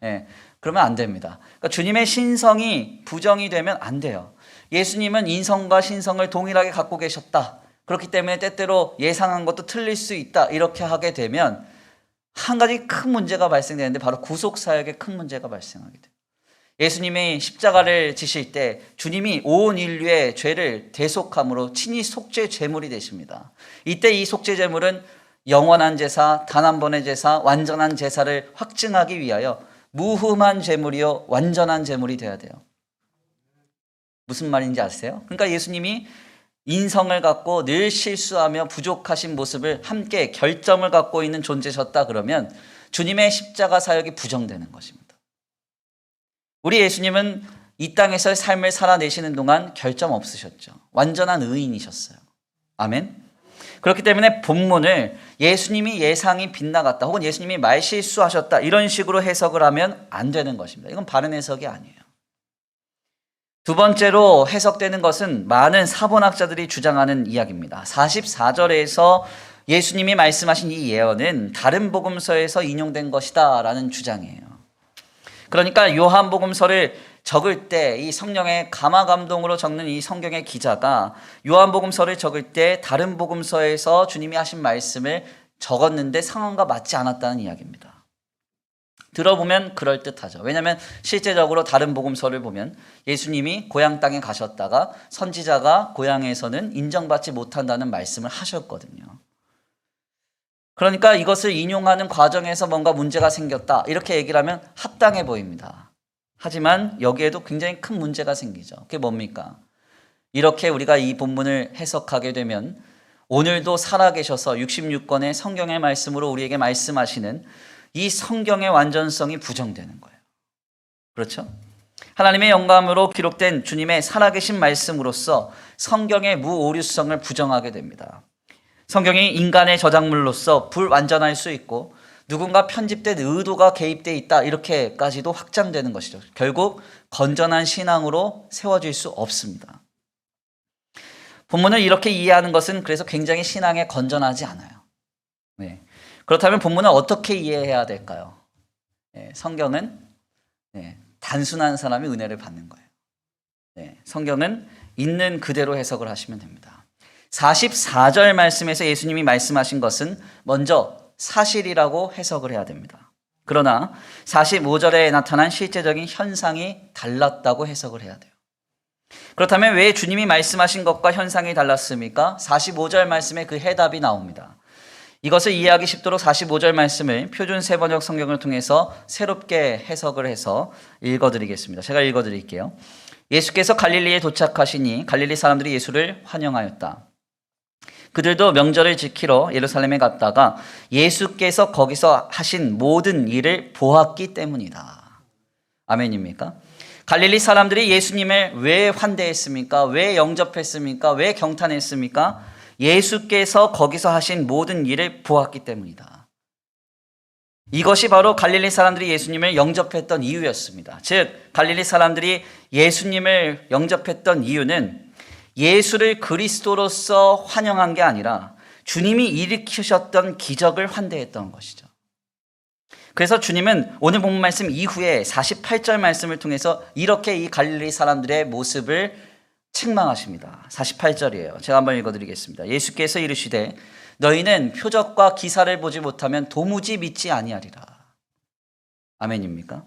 네, 그러면 안 됩니다. 그러니까 주님의 신성이 부정이 되면 안 돼요. 예수님은 인성과 신성을 동일하게 갖고 계셨다. 그렇기 때문에 때때로 예상한 것도 틀릴 수 있다. 이렇게 하게 되면 한 가지 큰 문제가 발생되는데 바로 구속사역에 큰 문제가 발생하게 돼요. 예수님이 십자가를 지실 때 주님이 온 인류의 죄를 대속함으로 친히 속죄 제물이 되십니다. 이때 이 속죄 제물은 영원한 제사, 단 한 번의 제사, 완전한 제사를 확증하기 위하여 무흠한 제물이요 완전한 제물이 되어야 돼요. 무슨 말인지 아세요? 그러니까 예수님이 인성을 갖고 늘 실수하며 부족하신 모습을 함께 결점을 갖고 있는 존재셨다 그러면 주님의 십자가 사역이 부정되는 것입니다. 우리 예수님은 이 땅에서의 삶을 살아내시는 동안 결점 없으셨죠. 완전한 의인이셨어요. 아멘. 그렇기 때문에 본문을 예수님이 예상이 빗나갔다 혹은 예수님이 말실수하셨다 이런 식으로 해석을 하면 안 되는 것입니다. 이건 바른 해석이 아니에요. 두 번째로 해석되는 것은 많은 사본학자들이 주장하는 이야기입니다. 44절에서 예수님이 말씀하신 이 예언은 다른 복음서에서 인용된 것이다 라는 주장이에요. 그러니까 요한복음서를 적을 때 이 성령의 감화 감동으로 적는 이 성경의 기자가 요한복음서를 적을 때 다른 복음서에서 주님이 하신 말씀을 적었는데 상황과 맞지 않았다는 이야기입니다. 들어보면 그럴듯하죠. 왜냐하면 실제적으로 다른 복음서를 보면 예수님이 고향 땅에 가셨다가 선지자가 고향에서는 인정받지 못한다는 말씀을 하셨거든요. 그러니까 이것을 인용하는 과정에서 뭔가 문제가 생겼다 이렇게 얘기를 하면 합당해 보입니다. 하지만 여기에도 굉장히 큰 문제가 생기죠. 그게 뭡니까? 이렇게 우리가 이 본문을 해석하게 되면 오늘도 살아계셔서 66권의 성경의 말씀으로 우리에게 말씀하시는 이 성경의 완전성이 부정되는 거예요. 그렇죠? 하나님의 영감으로 기록된 주님의 살아계신 말씀으로서 성경의 무오류성을 부정하게 됩니다. 성경이 인간의 저작물로서 불완전할 수 있고 누군가 편집된 의도가 개입되어 있다 이렇게까지도 확장되는 것이죠. 결국 건전한 신앙으로 세워질 수 없습니다. 본문을 이렇게 이해하는 것은 그래서 굉장히 신앙에 건전하지 않아요. 네. 그렇다면 본문을 어떻게 이해해야 될까요? 네. 성경은 단순한 사람이 은혜를 받는 거예요. 네. 성경은 있는 그대로 해석을 하시면 됩니다. 44절 말씀에서 예수님이 말씀하신 것은 먼저 사실이라고 해석을 해야 됩니다. 그러나 45절에 나타난 실제적인 현상이 달랐다고 해석을 해야 돼요. 그렇다면 왜 주님이 말씀하신 것과 현상이 달랐습니까? 45절 말씀에 그 해답이 나옵니다. 이것을 이해하기 쉽도록 45절 말씀을 표준 세번역 성경을 통해서 새롭게 해석을 해서 읽어드리겠습니다. 제가 읽어드릴게요. 예수께서 갈릴리에 도착하시니 갈릴리 사람들이 예수를 환영하였다. 그들도 명절을 지키러 예루살렘에 갔다가 예수께서 거기서 하신 모든 일을 보았기 때문이다. 아멘입니까? 갈릴리 사람들이 예수님을 왜 환대했습니까? 왜 영접했습니까? 왜 경탄했습니까? 예수께서 거기서 하신 모든 일을 보았기 때문이다. 이것이 바로 갈릴리 사람들이 예수님을 영접했던 이유였습니다. 즉 갈릴리 사람들이 예수님을 영접했던 이유는 예수를 그리스도로서 환영한 게 아니라 주님이 일으키셨던 기적을 환대했던 것이죠. 그래서 주님은 오늘 본문 말씀 이후에 48절 말씀을 통해서 이렇게 이 갈릴리 사람들의 모습을 책망하십니다. 48절이에요. 제가 한번 읽어드리겠습니다. 예수께서 이르시되 너희는 표적과 기사를 보지 못하면 도무지 믿지 아니하리라. 아멘입니까?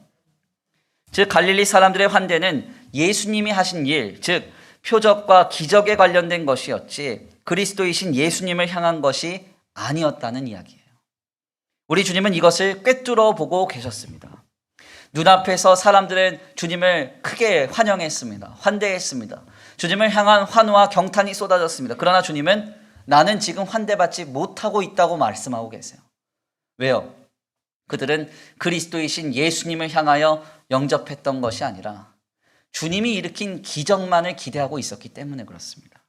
즉 갈릴리 사람들의 환대는 예수님이 하신 일, 즉 표적과 기적에 관련된 것이었지 그리스도이신 예수님을 향한 것이 아니었다는 이야기예요. 우리 주님은 이것을 꿰뚫어 보고 계셨습니다. 눈앞에서 사람들은 주님을 크게 환영했습니다. 환대했습니다. 주님을 향한 환호와 경탄이 쏟아졌습니다. 그러나 주님은 나는 지금 환대받지 못하고 있다고 말씀하고 계세요. 왜요? 그들은 그리스도이신 예수님을 향하여 영접했던 것이 아니라 주님이 일으킨 기적만을 기대하고 있었기 때문에 그렇습니다.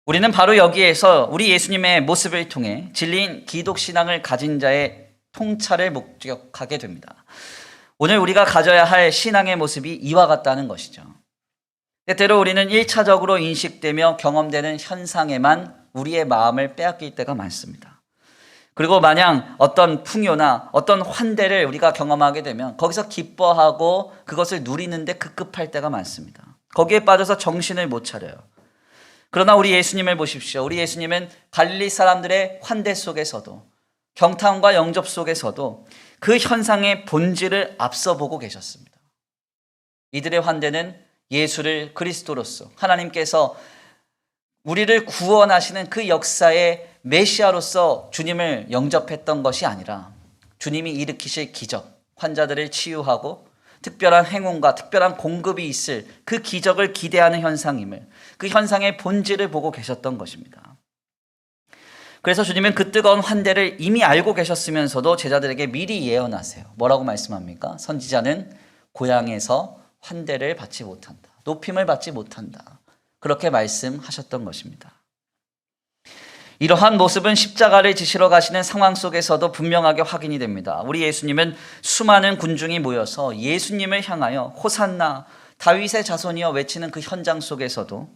우리는 바로 여기에서 우리 예수님의 모습을 통해 진리인 기독신앙을 가진 자의 통찰을 목격하게 됩니다. 오늘 우리가 가져야 할 신앙의 모습이 이와 같다는 것이죠. 때때로 우리는 1차적으로 인식되며 경험되는 현상에만 우리의 마음을 빼앗길 때가 많습니다. 그리고 마냥 어떤 풍요나 어떤 환대를 우리가 경험하게 되면 거기서 기뻐하고 그것을 누리는데 급급할 때가 많습니다. 거기에 빠져서 정신을 못 차려요. 그러나 우리 예수님을 보십시오. 우리 예수님은 갈릴리 사람들의 환대 속에서도 경탄과 영접 속에서도 그 현상의 본질을 앞서 보고 계셨습니다. 이들의 환대는 예수를 그리스도로서 하나님께서 우리를 구원하시는 그 역사의 메시아로서 주님을 영접했던 것이 아니라 주님이 일으키실 기적, 환자들을 치유하고 특별한 행운과 특별한 공급이 있을 그 기적을 기대하는 현상임을, 그 현상의 본질을 보고 계셨던 것입니다. 그래서 주님은 그 뜨거운 환대를 이미 알고 계셨으면서도 제자들에게 미리 예언하세요. 뭐라고 말씀합니까? 선지자는 고향에서 환대를 받지 못한다. 높임을 받지 못한다. 그렇게 말씀하셨던 것입니다. 이러한 모습은 십자가를 지시러 가시는 상황 속에서도 분명하게 확인이 됩니다. 우리 예수님은 수많은 군중이 모여서 예수님을 향하여 호산나 다윗의 자손이여 외치는 그 현장 속에서도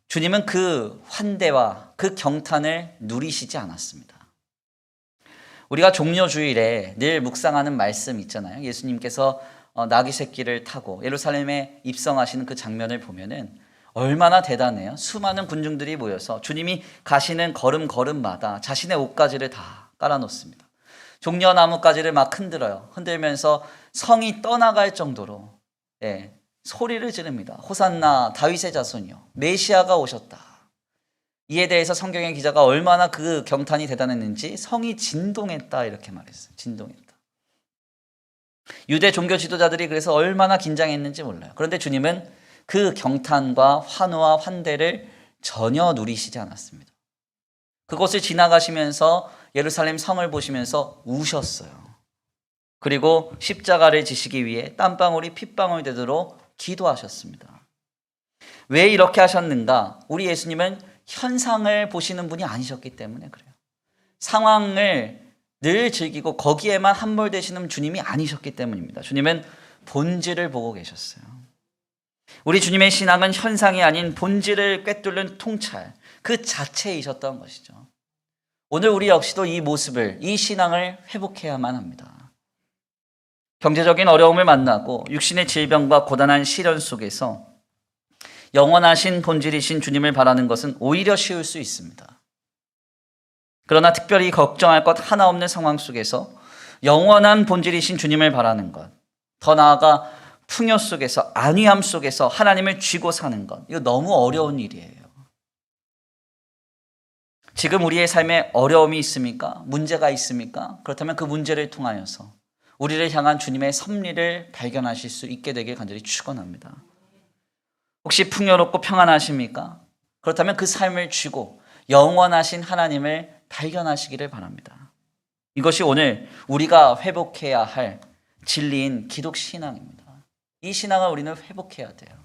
주님은 그 환대와 그 경탄을 누리시지 않았습니다. 우리가 종려주일에 늘 묵상하는 말씀 있잖아요. 예수님께서 나귀 새끼를 타고 예루살렘에 입성하시는 그 장면을 보면은 얼마나 대단해요. 수많은 군중들이 모여서 주님이 가시는 걸음걸음마다 자신의 옷가지를 다 깔아놓습니다. 종려나무가지를 막 흔들어요. 흔들면서 성이 떠나갈 정도로 소리를 지릅니다. 호산나 다윗의 자손이요, 메시아가 오셨다. 이에 대해서 성경의 기자가 얼마나 그 경탄이 대단했는지 성이 진동했다 이렇게 말했어요. 진동했다. 유대 종교 지도자들이 그래서 얼마나 긴장했는지 몰라요. 그런데 주님은 그 경탄과 환호와 환대를 전혀 누리시지 않았습니다. 그곳을 지나가시면서 예루살렘 성을 보시면서 우셨어요. 그리고 십자가를 지시기 위해 땀방울이 핏방울 되도록 기도하셨습니다. 왜 이렇게 하셨는가? 우리 예수님은 현상을 보시는 분이 아니셨기 때문에 그래요. 상황을 늘 즐기고 거기에만 함몰되시는 주님이 아니셨기 때문입니다. 주님은 본질을 보고 계셨어요. 우리 주님의 신앙은 현상이 아닌 본질을 꿰뚫는 통찰, 그 자체이셨던 것이죠. 오늘 우리 역시도 이 모습을, 이 신앙을 회복해야만 합니다. 경제적인 어려움을 만나고 육신의 질병과 고단한 시련 속에서 영원하신 본질이신 주님을 바라는 것은 오히려 쉬울 수 있습니다. 그러나 특별히 걱정할 것 하나 없는 상황 속에서 영원한 본질이신 주님을 바라는 것, 더 나아가 풍요 속에서, 안위함 속에서 하나님을 쥐고 사는 것, 이거 너무 어려운 일이에요. 지금 우리의 삶에 어려움이 있습니까? 문제가 있습니까? 그렇다면 그 문제를 통하여서 우리를 향한 주님의 섭리를 발견하실 수 있게 되길 간절히 축원합니다. 혹시 풍요롭고 평안하십니까? 그렇다면 그 삶을 쥐고 영원하신 하나님을 발견하시기를 바랍니다. 이것이 오늘 우리가 회복해야 할 진리인 기독 신앙입니다. 이 신앙을 우리는 회복해야 돼요.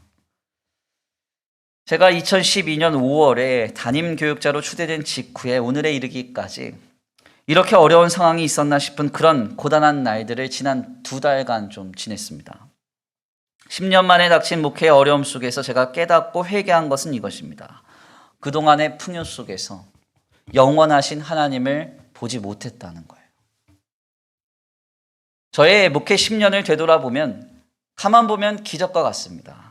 제가 2012년 5월에 담임 교육자로 추대된 직후에 오늘에 이르기까지 이렇게 어려운 상황이 있었나 싶은 그런 고단한 날들을 지난 2달간 좀 지냈습니다. 10년 만에 닥친 목회의 어려움 속에서 제가 깨닫고 회개한 것은 이것입니다. 그동안의 풍요 속에서 영원하신 하나님을 보지 못했다는 거예요. 저의 목회 10년을 되돌아보면 가만 보면 기적과 같습니다.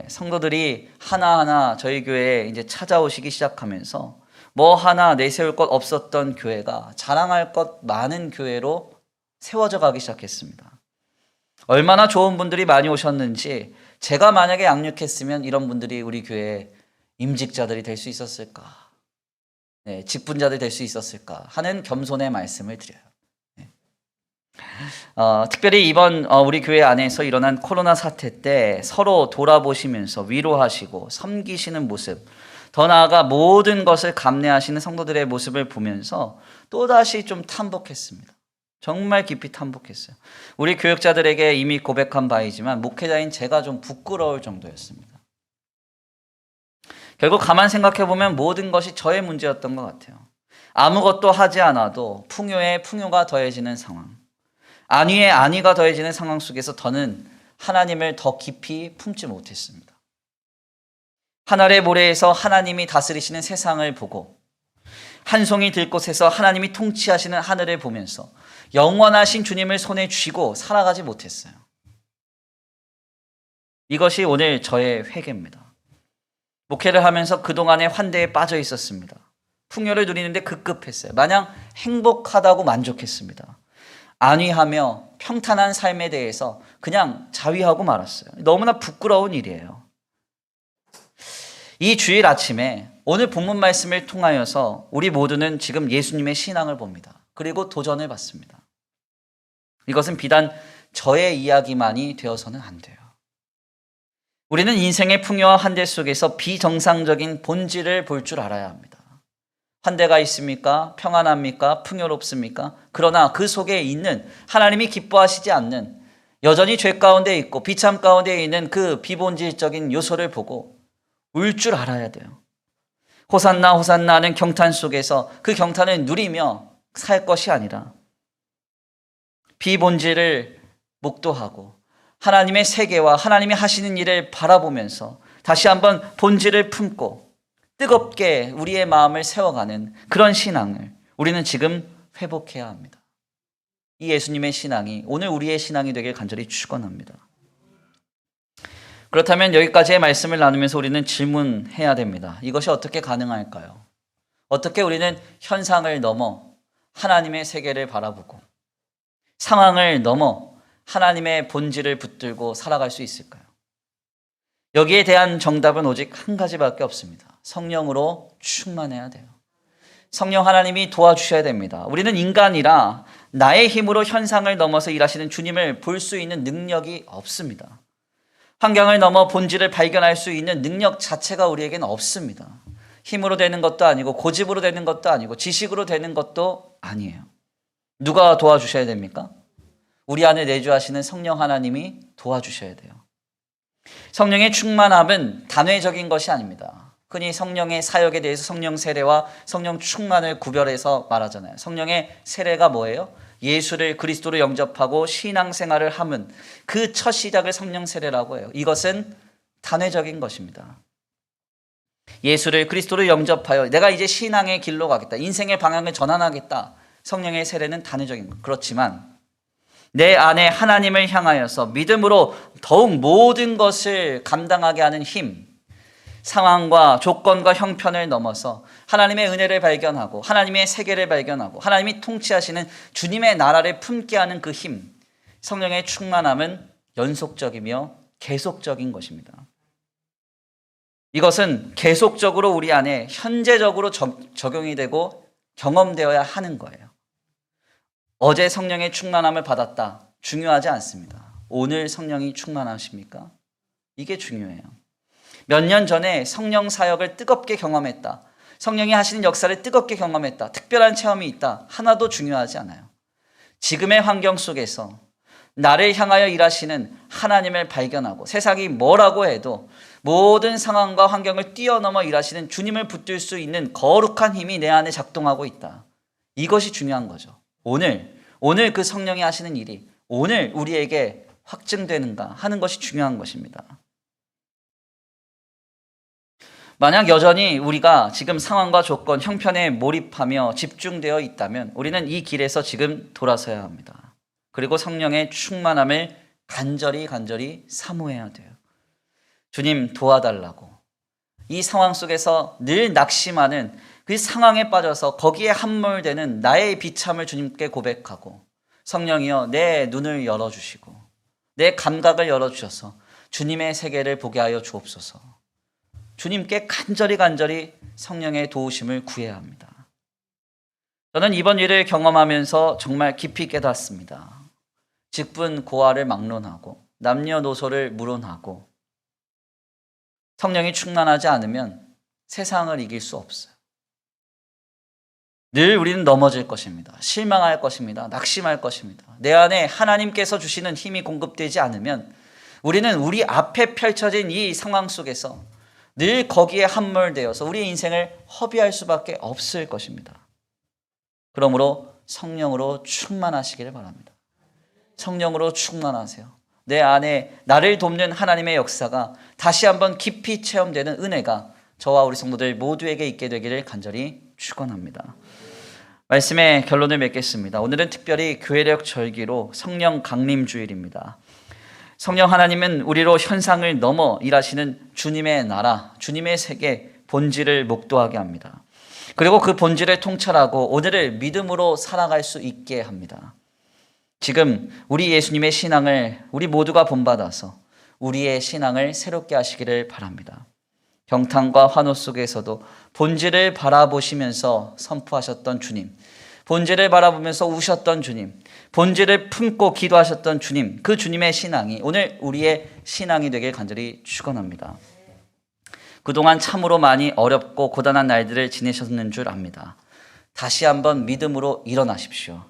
성도들이 하나하나 저희 교회에 이제 찾아오시기 시작하면서 뭐 하나 내세울 것 없었던 교회가 자랑할 것 많은 교회로 세워져 가기 시작했습니다. 얼마나 좋은 분들이 많이 오셨는지 제가 만약에 양육했으면 이런 분들이 우리 교회에 임직자들이 될 수 있었을까? 직분자들이 될 수 있었을까? 하는 겸손의 말씀을 드려요. 특별히 이번 우리 교회 안에서 일어난 코로나 사태 때 서로 돌아보시면서 위로하시고 섬기시는 모습, 더 나아가 모든 것을 감내하시는 성도들의 모습을 보면서 또다시 좀 탐복했습니다. 정말 깊이 탐복했어요. 우리 교육자들에게 이미 고백한 바이지만 목회자인 제가 좀 부끄러울 정도였습니다. 결국 가만 생각해보면 모든 것이 저의 문제였던 것 같아요. 아무것도 하지 않아도 풍요에 풍요가 더해지는 상황, 안위에 안위가 더해지는 상황 속에서 저는 하나님을 더 깊이 품지 못했습니다. 하늘의 모래에서 하나님이 다스리시는 세상을 보고 한 송이 들꽃에서 하나님이 통치하시는 하늘을 보면서 영원하신 주님을 손에 쥐고 살아가지 못했어요. 이것이 오늘 저의 회개입니다. 목회를 하면서 그동안의 환대에 빠져 있었습니다. 풍요를 누리는데 급급했어요. 마냥 행복하다고 만족했습니다. 안위하며 평탄한 삶에 대해서 그냥 자위하고 말았어요. 너무나 부끄러운 일이에요. 이 주일 아침에 오늘 본문 말씀을 통하여서 우리 모두는 지금 예수님의 신앙을 봅니다. 그리고 도전을 받습니다. 이것은 비단 저의 이야기만이 되어서는 안 돼요. 우리는 인생의 풍요와 환대 속에서 비정상적인 본질을 볼 줄 알아야 합니다. 환대가 있습니까? 평안합니까? 풍요롭습니까? 그러나 그 속에 있는 하나님이 기뻐하시지 않는 여전히 죄 가운데 있고 비참 가운데 있는 그 비본질적인 요소를 보고 울 줄 알아야 돼요. 호산나 호산나 하는 경탄 속에서 그 경탄을 누리며 살 것이 아니라 비본질을 목도하고 하나님의 세계와 하나님이 하시는 일을 바라보면서 다시 한번 본질을 품고 뜨겁게 우리의 마음을 세워가는 그런 신앙을 우리는 지금 회복해야 합니다. 이 예수님의 신앙이 오늘 우리의 신앙이 되길 간절히 축원합니다. 그렇다면 여기까지의 말씀을 나누면서 우리는 질문해야 됩니다. 이것이 어떻게 가능할까요? 어떻게 우리는 현상을 넘어 하나님의 세계를 바라보고 상황을 넘어 하나님의 본질을 붙들고 살아갈 수 있을까요? 여기에 대한 정답은 오직 한 가지밖에 없습니다. 성령으로 충만해야 돼요. 성령 하나님이 도와주셔야 됩니다. 우리는 인간이라 나의 힘으로 현상을 넘어서 일하시는 주님을 볼 수 있는 능력이 없습니다. 환경을 넘어 본질을 발견할 수 있는 능력 자체가 우리에게는 없습니다. 힘으로 되는 것도 아니고 고집으로 되는 것도 아니고 지식으로 되는 것도 아니에요. 누가 도와주셔야 됩니까? 우리 안에 내주하시는 성령 하나님이 도와주셔야 돼요. 성령의 충만함은 단회적인 것이 아닙니다. 흔히 성령의 사역에 대해서 성령 세례와 성령 충만을 구별해서 말하잖아요. 성령의 세례가 뭐예요? 예수를 그리스도로 영접하고 신앙생활을 함은 그 첫 시작을 성령 세례라고 해요. 이것은 단회적인 것입니다. 예수를 그리스도로 영접하여 내가 이제 신앙의 길로 가겠다. 인생의 방향을 전환하겠다. 성령의 세례는 단회적인 것. 그렇지만 내 안에 하나님을 향하여서 믿음으로 더욱 모든 것을 감당하게 하는 힘, 상황과 조건과 형편을 넘어서 하나님의 은혜를 발견하고 하나님의 세계를 발견하고 하나님이 통치하시는 주님의 나라를 품게 하는 그 힘, 성령의 충만함은 연속적이며 계속적인 것입니다. 이것은 계속적으로 우리 안에 현재적으로 적용이 되고 경험되어야 하는 거예요. 어제 성령의 충만함을 받았다. 중요하지 않습니다. 오늘 성령이 충만하십니까? 이게 중요해요. 몇 년 전에 성령 사역을 뜨겁게 경험했다. 성령이 하시는 역사를 뜨겁게 경험했다. 특별한 체험이 있다. 하나도 중요하지 않아요. 지금의 환경 속에서 나를 향하여 일하시는 하나님을 발견하고 세상이 뭐라고 해도 모든 상황과 환경을 뛰어넘어 일하시는 주님을 붙들 수 있는 거룩한 힘이 내 안에 작동하고 있다. 이것이 중요한 거죠. 오늘 그 성령이 하시는 일이 오늘 우리에게 확증되는가 하는 것이 중요한 것입니다. 만약 여전히 우리가 지금 상황과 조건, 형편에 몰입하며 집중되어 있다면 우리는 이 길에서 지금 돌아서야 합니다. 그리고 성령의 충만함을 간절히 사모해야 돼요. 주님 도와달라고. 이 상황 속에서 늘 낙심하는 그 상황에 빠져서 거기에 함몰되는 나의 비참을 주님께 고백하고, 성령이여 내 눈을 열어주시고 내 감각을 열어주셔서 주님의 세계를 보게 하여 주옵소서. 주님께 간절히 성령의 도우심을 구해야 합니다. 저는 이번 일을 경험하면서 정말 깊이 깨닫습니다. 직분 고하를 막론하고 남녀노소를 물론하고 성령이 충만하지 않으면 세상을 이길 수 없어요. 늘 우리는 넘어질 것입니다. 실망할 것입니다. 낙심할 것입니다. 내 안에 하나님께서 주시는 힘이 공급되지 않으면 우리는 우리 앞에 펼쳐진 이 상황 속에서 늘 거기에 함몰되어서 우리의 인생을 허비할 수밖에 없을 것입니다. 그러므로 성령으로 충만하시기를 바랍니다. 성령으로 충만하세요. 내 안에 나를 돕는 하나님의 역사가 다시 한번 깊이 체험되는 은혜가 저와 우리 성도들 모두에게 있게 되기를 간절히 축원합니다. 말씀의 결론을 맺겠습니다. 오늘은 특별히 교회력 절기로 성령 강림 주일입니다. 성령 하나님은 우리로 현상을 넘어 일하시는 주님의 나라, 주님의 세계 본질을 목도하게 합니다. 그리고 그 본질을 통찰하고 오늘을 믿음으로 살아갈 수 있게 합니다. 지금 우리 예수님의 신앙을 우리 모두가 본받아서 우리의 신앙을 새롭게 하시기를 바랍니다. 경탄과 환호 속에서도 본질을 바라보시면서 선포하셨던 주님, 본질을 바라보면서 우셨던 주님, 본질을 품고 기도하셨던 주님, 그 주님의 신앙이 오늘 우리의 신앙이 되길 간절히 축원합니다. 그동안 참으로 많이 어렵고 고단한 날들을 지내셨는 줄 압니다. 다시 한번 믿음으로 일어나십시오.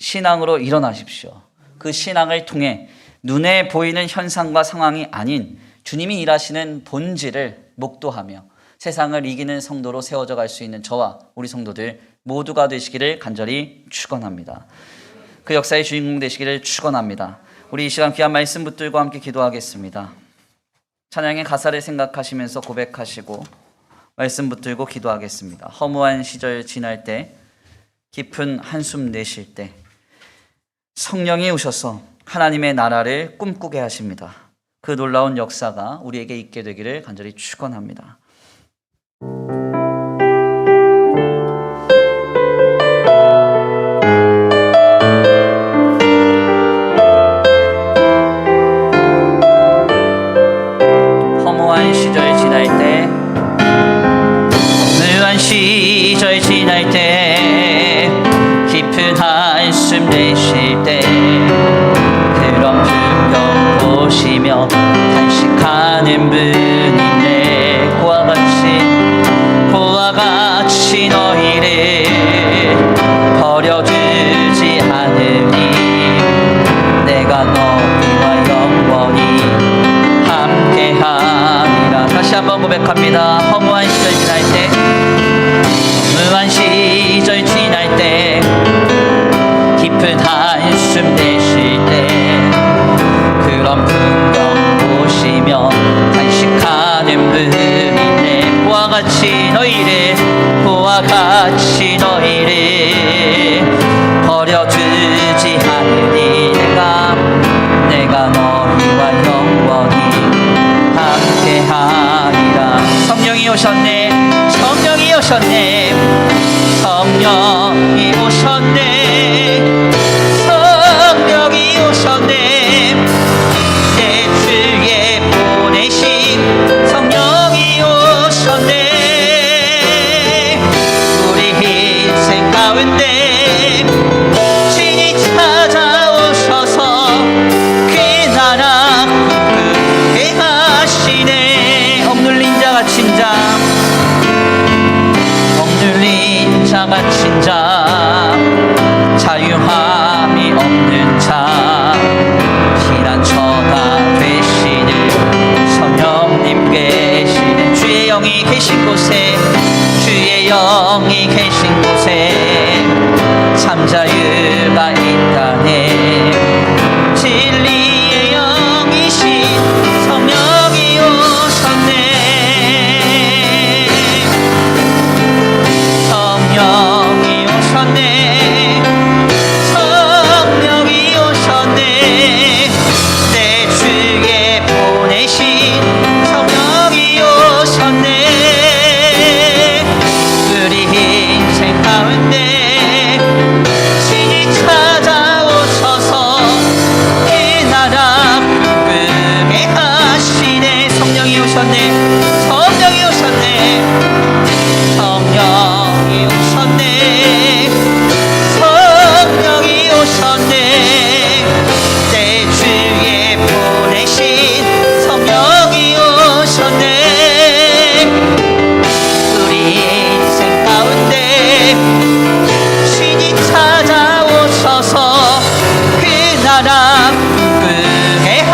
신앙으로 일어나십시오. 그 신앙을 통해 눈에 보이는 현상과 상황이 아닌 주님이 일하시는 본질을 목도하며 세상을 이기는 성도로 세워져 갈 수 있는 저와 우리 성도들 모두가 되시기를 간절히 축원합니다. 그 역사의 주인공 되시기를 축원합니다. 우리 이 시간 귀한 말씀 붙들고 함께 기도하겠습니다. 찬양의 가사를 생각하시면서 고백하시고 말씀 붙들고 기도하겠습니다. 허무한 시절 지날 때, 깊은 한숨 내쉴 때 성령이 오셔서 하나님의 나라를 꿈꾸게 하십니다. 그 놀라운 역사가 우리에게 있게 되기를 간절히 축원합니다. 허무한 시절 지날 때, 허무한 시절 지날 때, 깊은 한숨 내쉴 때, 그런 풍경 보시며 탄식하는 분인데 고와 같이 너희를 버려두지 않으니 내가 너희와 영원히 함께하리라. 다시 한번 고백합니다. 허무한 시절 지날 때, 허무한 시절 지날 때, 깊은 한숨 내쉴 때, 그런 풍경 보시며 탄식하는 분인데 그와 같이 너희를 버려두지 않으니 내가 너희와 영원히 함께하리라. 성령이 오셨네, 성령이 오셨네, 성령이 오셨네, 성령이 오셨네, 내 주에 보내신 성령이 오셨네. 갇힌 자, 억눌린 자 갇힌 자, 자유함이 없는 자, 피난처가 되시는 성령님 계시는 주의 영이 계신 곳에, 주의 영이 계신 곳에 참 자유가 있다네. 진리의 영이신 성령이 오셨네. 성령이 오셨네. 성령이 오셨네. 내 주에 보내신 성령이 오셨네. 우리 인생 가운데 신이 찾아오셔서 그 나라 꿈꾸게 하시네. 성령이 오셨네. 성령이 오셨네. 성령이 오셨네. 성령이 오셨네. 내 주에 보내신 성령이 오셨네. 우리 인생 가운데 신이 찾아오셔서 그 나라 꿈꾸게 한,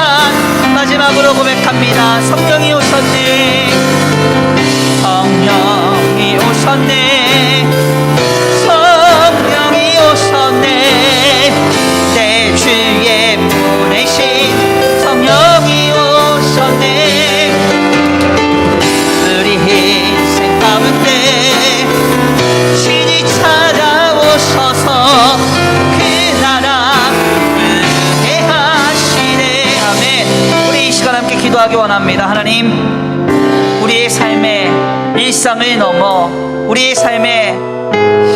마지막으로 고백합니다. 성령이 오셨네. 성령이 오셨네. 성령이 오셨네. 내 주에 보내신 성령이 오셨네. 우리 인생 가운데 신이 찾아오셔서 그 나라 꿈꾸게 하시네. 아멘. 우리 이 시간 함께 기도하기 원합니다. 하나님, 우리의 삶의 일상을 넘어, 우리의 삶의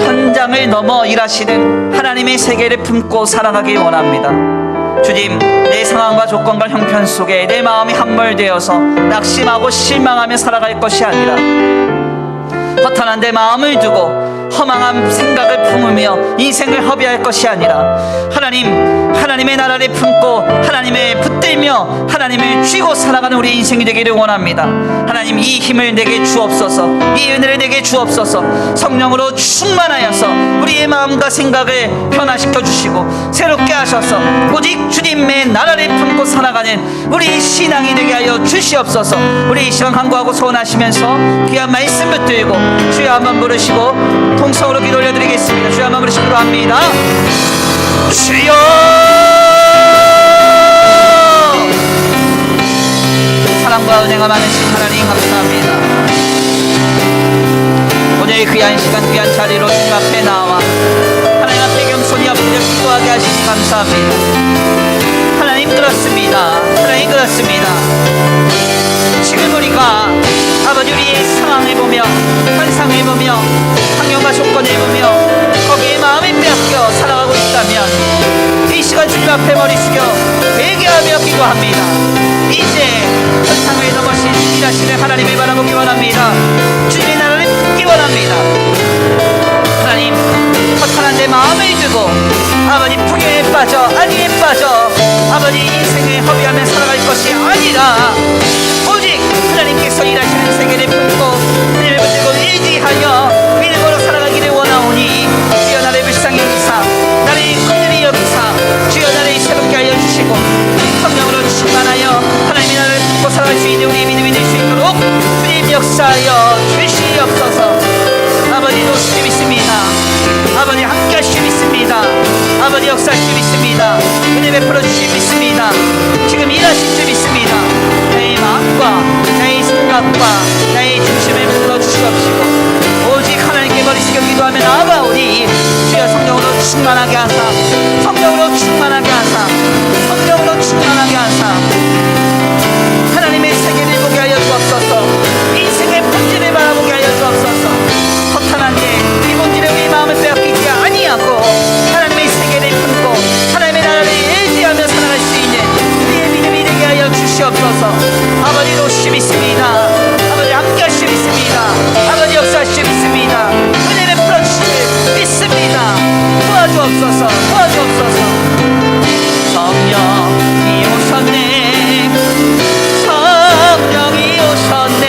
현장을 넘어 일하시는 하나님의 세계를 품고 살아가길 원합니다. 주님, 내 상황과 조건과 형편 속에 내 마음이 함몰되어서 낙심하고 실망하며 살아갈 것이 아니라 허탄한 내 마음을 두고 허망한 생각을 품으며 인생을 허비할 것이 아니라 하나님의 나라를 품고 하나님을 붙들며 하나님을 쥐고 살아가는 우리 인생이 되기를 원합니다. 하나님, 이 힘을 내게 주옵소서. 이 은혜를 내게 주옵소서. 성령으로 충만하여서 우리의 마음과 생각을 변화시켜 주시고 새롭게 하셔서 오직 주님의 나라를 품고 살아가는 우리 신앙이 되게 하여 주시옵소서. 우리 이 시간 간구하고 소원하시면서 귀한 말씀 붙들고 주여 한번 부르시고 통성으로 기도 올려드리겠습니다. 주여 한번 부르시기로 합니다. 주여, 사랑과 은혜가 많으신 하나님 감사합니다. 오늘 귀한 시간 귀한 자리로 주님 앞에 나와 하나님 앞에 겸손히 엎드려 기도하게 하시니 감사합니다. 하나님 그렇습니다. 하나님 그렇습니다. 지금 우리가 아버지 우리의 상황을 보며 현상을 보며 환경과 조건을 보며 거기에 마음을 빼앗겨 살아가고 있다면 이 시간 주님 앞에 머리 숙여 회개하며 기도합니다. 이제 현상을 넘으신 일하시는 하나님을 바라보기 원합니다. 주님의 나라를 품기 원합니다. 하나님, 허탄한 내 마음을 두고 아버지 풍요에 빠져 안위에 빠져 아버지 인생을 허비하며 살아갈 것이 아니라 오직 하나님께서 일하시는 세계를 품고 하나님을 붙들고 의지하여 믿음으로 살아가기를 원하오니 주여 나를 불쌍히 여기사 나를 긍휼히 여기사 주여 나를 새롭게 하여 주시고 성령으로 충만하여 하나님의 나라를 품고 살아갈 수 있는 우리 믿음이 될 수 있도록 주님 역사하여 주시옵소서. 아버지 도우실 줄 믿습니다. 아버지 함께 하실 줄 믿습니다. 아버지 역사하실 줄 믿습니다. 은혜 베풀어 주실 줄 믿습니다. 지금 일하실 줄 믿습니다. 나의 마음과 나의 생각과 나의 중심을 붙들어 주시옵시고 오직 하나님께 머리 숙여 기도하며 나아가오니 주여 성령으로 충만하게 하사 성령으로 충만하게 하사 성령으로 충만하게 하사 하나님의 세계를 보게 하여 주옵소서. 인생의 본질을 바라보게 하여 주옵소서. 허탄한 데 이 본질에 우리 마음을 빼앗기지 아니하고 하나님의 세계를 품고 하나님의 나라를 의지하며 살아갈 수 있는 우리의 믿음이 되게 하여 주시옵소서. 아버지 도우시 믿습니다. 아버지 함께 하시 믿습니다. 아버지 역사하시 믿습니다. 은혜를 풀어주시 믿습니다. 도와주옵소서. 도와주옵소서. 성령이 오셨네. 성령이 오셨네.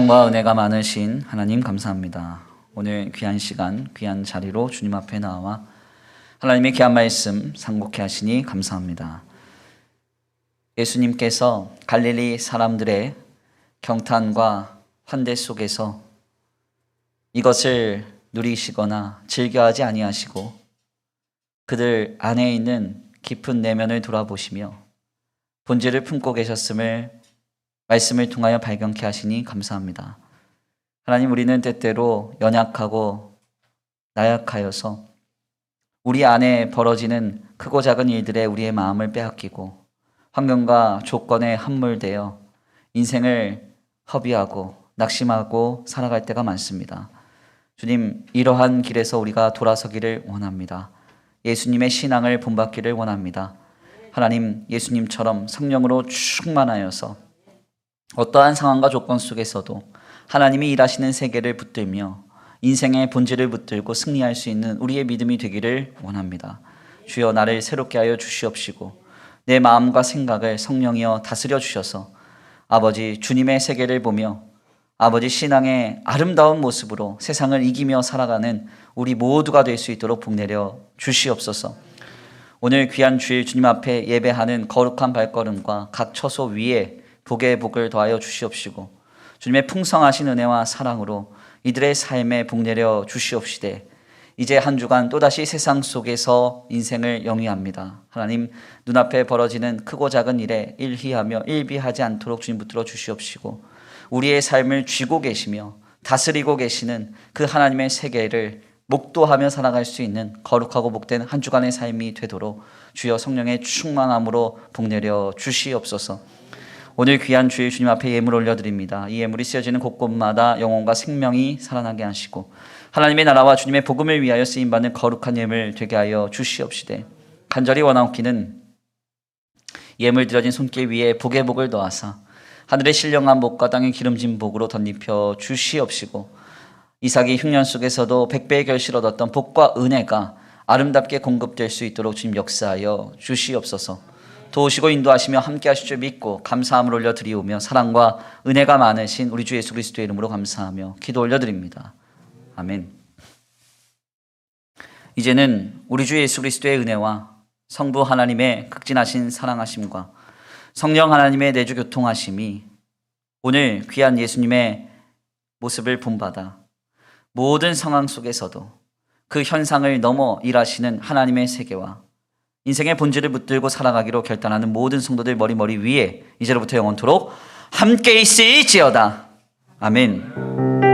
사랑과 은혜가 많으신 하나님 감사합니다. 오늘 귀한 시간, 귀한 자리로 주님 앞에 나와 하나님의 귀한 말씀 상고케 하시니 감사합니다. 예수님께서 갈릴리 사람들의 경탄과 환대 속에서 이것을 누리시거나 즐겨하지 아니하시고 그들 안에 있는 깊은 내면을 돌아보시며 본질을 품고 계셨음을 말씀을 통하여 발견케 하시니 감사합니다. 하나님, 우리는 때때로 연약하고 나약하여서 우리 안에 벌어지는 크고 작은 일들에 우리의 마음을 빼앗기고 환경과 조건에 함몰되어 인생을 허비하고 낙심하고 살아갈 때가 많습니다. 주님, 이러한 길에서 우리가 돌아서기를 원합니다. 예수님의 신앙을 본받기를 원합니다. 하나님, 예수님처럼 성령으로 충만하여서 어떠한 상황과 조건 속에서도 하나님이 일하시는 세계를 붙들며 인생의 본질을 붙들고 승리할 수 있는 우리의 믿음이 되기를 원합니다. 주여, 나를 새롭게 하여 주시옵시고 내 마음과 생각을 성령이여 다스려 주셔서 아버지 주님의 세계를 보며 아버지 신앙의 아름다운 모습으로 세상을 이기며 살아가는 우리 모두가 될 수 있도록 복내려 주시옵소서. 오늘 귀한 주일 주님 앞에 예배하는 거룩한 발걸음과 각 처소 위에 복의 복을 더하여 주시옵시고 주님의 풍성하신 은혜와 사랑으로 이들의 삶에 복내려 주시옵시되 이제 한 주간 또다시 세상 속에서 인생을 영위합니다. 하나님, 눈앞에 벌어지는 크고 작은 일에 일희하며 일비하지 않도록 주님 붙들어 주시옵시고 우리의 삶을 쥐고 계시며 다스리고 계시는 그 하나님의 세계를 목도하며 살아갈 수 있는 거룩하고 복된 한 주간의 삶이 되도록 주여 성령의 충만함으로 복내려 주시옵소서. 오늘 귀한 주일 주님 앞에 예물 올려드립니다. 이 예물이 쓰여지는 곳곳마다 영혼과 생명이 살아나게 하시고 하나님의 나라와 주님의 복음을 위하여 쓰임받는 거룩한 예물 되게 하여 주시옵시되 간절히 원하옵기는 예물 드려진 손길 위에 복의 복을 더하사 하늘의 신령한 복과 땅의 기름진 복으로 덧입혀 주시옵시고 이삭이 흉년 속에서도 100배의 결실을 얻었던 복과 은혜가 아름답게 공급될 수 있도록 주님 역사하여 주시옵소서. 도우시고 인도하시며 함께 하실 줄 믿고 감사함을 올려드리오며 사랑과 은혜가 많으신 우리 주 예수 그리스도의 이름으로 감사하며 기도 올려드립니다. 아멘. 이제는 우리 주 예수 그리스도의 은혜와 성부 하나님의 극진하신 사랑하심과 성령 하나님의 내주 교통하심이 오늘 귀한 예수님의 모습을 본받아 모든 상황 속에서도 그 현상을 넘어 일하시는 하나님의 세계와 인생의 본질을 붙들고 살아가기로 결단하는 모든 성도들 머리 위에 이제로부터 영원토록 함께 있을지어다. 아멘.